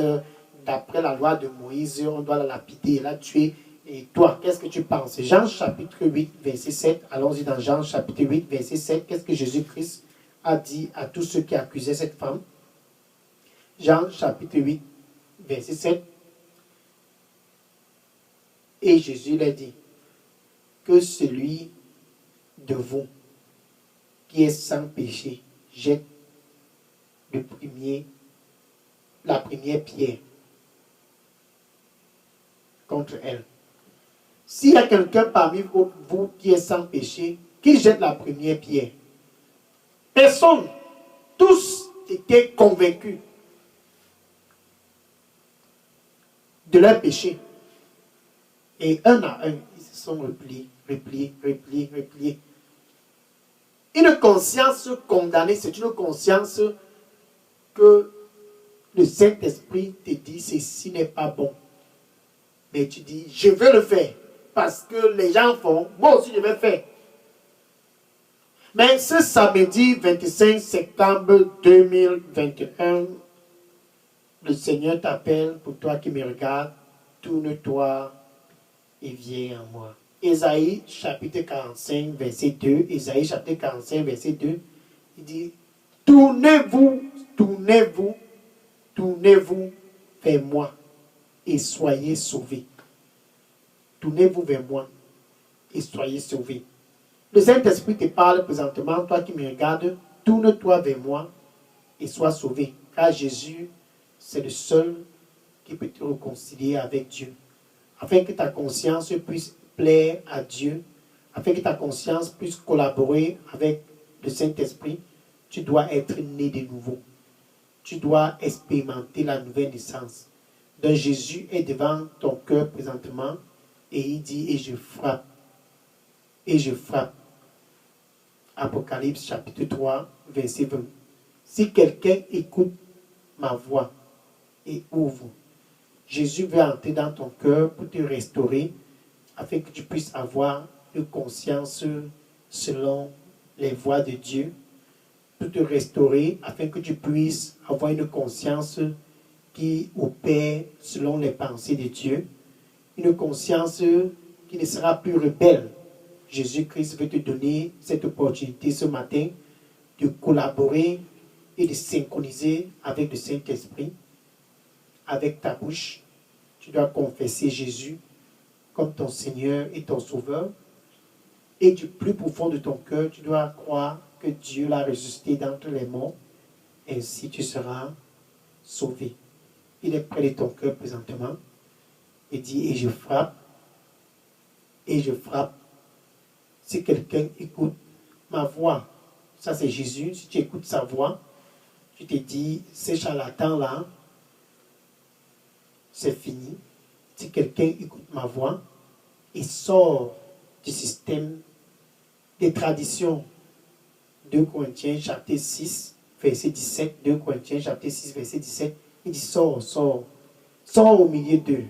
d'après la loi de Moïse? On doit la lapider, la tuer. Et toi, qu'est-ce que tu penses? Jean chapitre 8, verset 7. Allons-y dans Jean chapitre 8, verset 7. Qu'est-ce que Jésus-Christ a dit à tous ceux qui accusaient cette femme? Jean chapitre 8, verset 7. Et Jésus leur dit, que celui de vous qui est sans péché jette la première pierre contre elle. S'il y a quelqu'un parmi vous qui est sans péché, qui jette la première pierre. Personne. Tous étaient convaincus de leur péché. Et un à un, ils se sont repliés. Une conscience condamnée, c'est une conscience que le Saint-Esprit te dit, ceci n'est pas bon. Mais tu dis, je vais le faire. Parce que les gens font, moi aussi je vais faire. Mais ce samedi 25 septembre 2021, le Seigneur t'appelle, pour toi qui me regardes, tourne-toi et viens à moi. Ésaïe chapitre 45, verset 2, Ésaïe chapitre 45, verset 2, il dit, tournez-vous vers moi et soyez sauvés. Tournez-vous vers moi et soyez sauvés. Le Saint-Esprit te parle présentement, toi qui me regardes, tourne-toi vers moi et sois sauvé. Car Jésus, c'est le seul qui peut te réconcilier avec Dieu. Afin que ta conscience puisse plaire à Dieu, afin que ta conscience puisse collaborer avec le Saint-Esprit, tu dois être né de nouveau. Tu dois expérimenter la nouvelle naissance. Donc Jésus est devant ton cœur présentement et il dit, et je frappe. Et je frappe. Apocalypse chapitre 3, verset 20. Si quelqu'un écoute ma voix et ouvre, Jésus veut entrer dans ton cœur pour te restaurer afin que tu puisses avoir une conscience selon les voies de Dieu, pour te restaurer, afin que tu puisses avoir une conscience qui opère selon les pensées de Dieu, une conscience qui ne sera plus rebelle. Jésus-Christ veut te donner cette opportunité ce matin de collaborer et de synchroniser avec le Saint-Esprit. Avec ta bouche, tu dois confesser Jésus comme ton Seigneur et ton Sauveur. Et du plus profond de ton cœur, tu dois croire que Dieu l'a ressuscité d'entre les morts. Ainsi, tu seras sauvé. Il est près de ton cœur présentement. Et dit, et je frappe. Et je frappe. Si quelqu'un écoute ma voix, ça c'est Jésus. Si tu écoutes sa voix, tu te dis, ces charlatans-là, c'est fini. Si quelqu'un écoute ma voix et sort du système des traditions, 2 Corinthiens chapitre 6, verset 17, 2 Corinthiens chapitre 6, verset 17, il dit sors, sors, sors au milieu d'eux.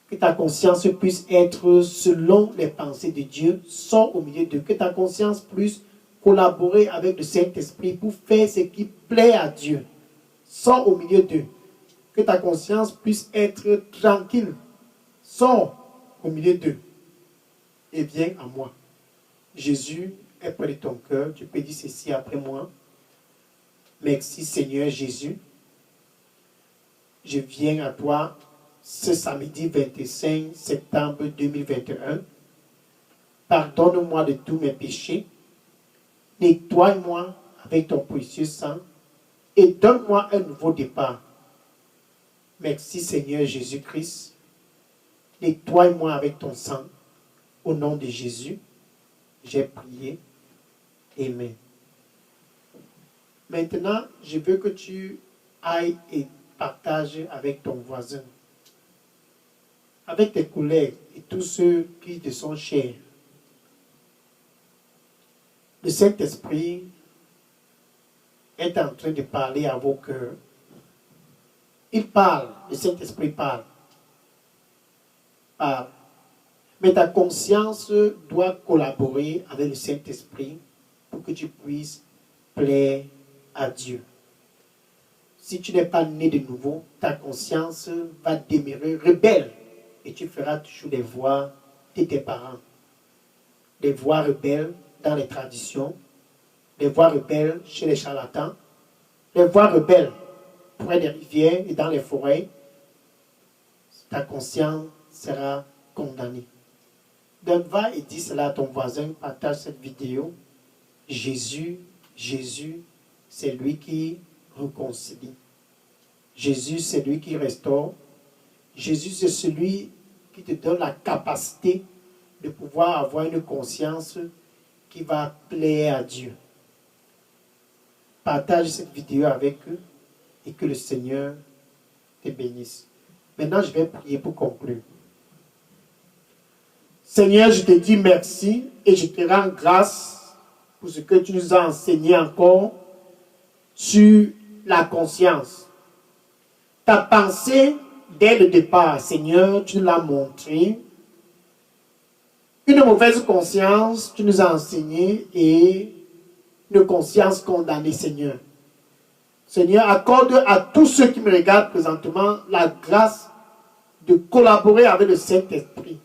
Que ta conscience puisse être selon les pensées de Dieu, sors au milieu d'eux. Que ta conscience puisse collaborer avec le Saint-Esprit pour faire ce qui plaît à Dieu. Sors au milieu d'eux. Que ta conscience puisse être tranquille. Sors au milieu d'eux et viens à moi. Jésus est près de ton cœur. Tu peux dire ceci après moi. Merci Seigneur Jésus. Je viens à toi ce samedi 25 septembre 2021. Pardonne-moi de tous mes péchés. Nettoie-moi avec ton précieux sang et donne-moi un nouveau départ. Merci Seigneur Jésus-Christ. Nettoie-moi avec ton sang. Au nom de Jésus, j'ai prié. Amen. Maintenant, je veux que tu ailles et partages avec ton voisin, avec tes collègues et tous ceux qui te sont chers. Le Saint-Esprit est en train de parler à vos cœurs. Il parle, le Saint-Esprit parle. Parle. Mais ta conscience doit collaborer avec le Saint-Esprit pour que tu puisses plaire à Dieu. Si tu n'es pas né de nouveau, ta conscience va demeurer rebelle et tu feras toujours des voix de tes parents. Des voix rebelles dans les traditions, des voix rebelles chez les charlatans, des voix rebelles près des rivières et dans les forêts. Ta conscience sera condamnée. Donc va et dis cela à ton voisin, partage cette vidéo. Jésus, c'est lui qui réconcilie. Jésus, c'est lui qui restaure. Jésus, c'est celui qui te donne la capacité de pouvoir avoir une conscience qui va plaire à Dieu. Partage cette vidéo avec eux et que le Seigneur te bénisse. Maintenant, je vais prier pour conclure. Seigneur, je te dis merci et je te rends grâce pour ce que tu nous as enseigné encore sur la conscience. Ta pensée, dès le départ, Seigneur, tu nous l'as montré. Une mauvaise conscience, tu nous as enseigné, et une conscience condamnée, Seigneur. Seigneur, accorde à tous ceux qui me regardent présentement la grâce de collaborer avec le Saint-Esprit,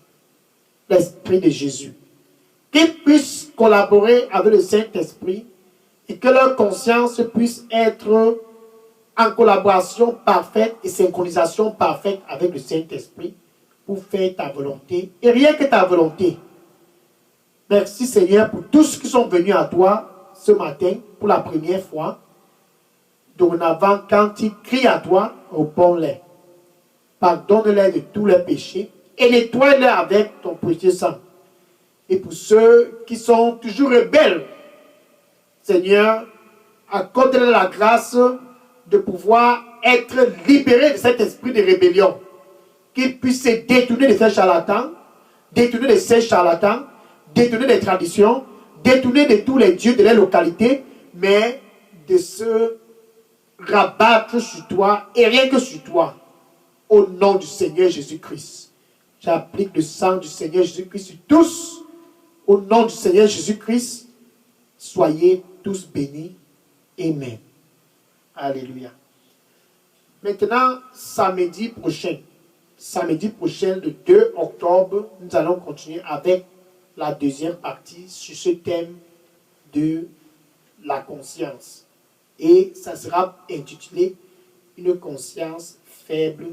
l'Esprit de Jésus. Qu'ils puissent collaborer avec le Saint-Esprit et que leur conscience puisse être en collaboration parfaite et synchronisation parfaite avec le Saint-Esprit pour faire ta volonté et rien que ta volonté. Merci Seigneur pour tous qui sont venus à toi ce matin pour la première fois. Dorénavant, quand ils crient à toi, réponds-les. Pardonne-les de tous leurs péchés et nettoie-les avec ton précieux sang. Et pour ceux qui sont toujours rebelles, Seigneur, accorde-leur la grâce de pouvoir être libérés de cet esprit de rébellion. Qu'ils puissent se détourner de ces charlatans, détourner de ces charlatans, détourner des traditions, détourner de tous les dieux de la localité, mais de se rabattre sur toi et rien que sur toi. Au nom du Seigneur Jésus-Christ. J'applique le sang du Seigneur Jésus-Christ sur tous. Au nom du Seigneur Jésus-Christ, soyez tous bénis. Amen. Alléluia. Maintenant, samedi prochain, le 2 octobre, nous allons continuer avec la deuxième partie sur ce thème de la conscience. Et ça sera intitulé « Une conscience faible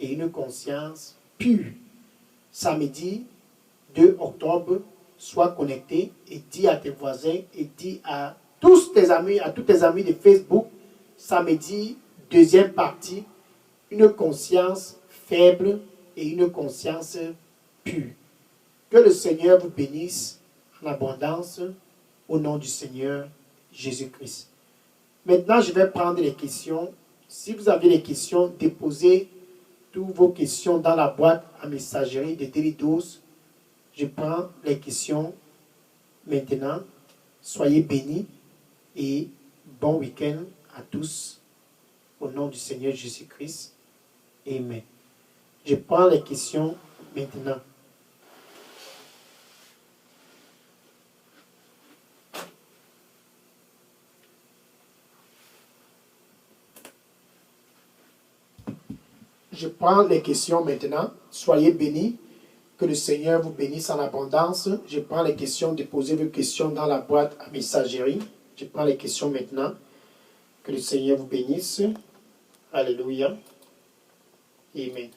et une conscience pure ». Samedi 2 octobre, sois connecté et dis à tes voisins et dis à tous tes amis, à tous tes amis de Facebook, samedi, deuxième partie, une conscience faible et une conscience pure. Que le Seigneur vous bénisse en abondance au nom du Seigneur Jésus-Christ. Maintenant, je vais prendre les questions. Si vous avez des questions, déposez toutes vos questions dans la boîte à messagerie de Daily Dose. Je prends les questions maintenant. Soyez bénis et bon week-end à tous au nom du Seigneur Jésus-Christ. Amen. Je prends les questions maintenant. Je prends les questions maintenant. Soyez bénis. Que le Seigneur vous bénisse en abondance. Je prends les questions. Déposez vos questions dans la boîte à messagerie. Je prends les questions maintenant. Que le Seigneur vous bénisse. Alléluia. Amen.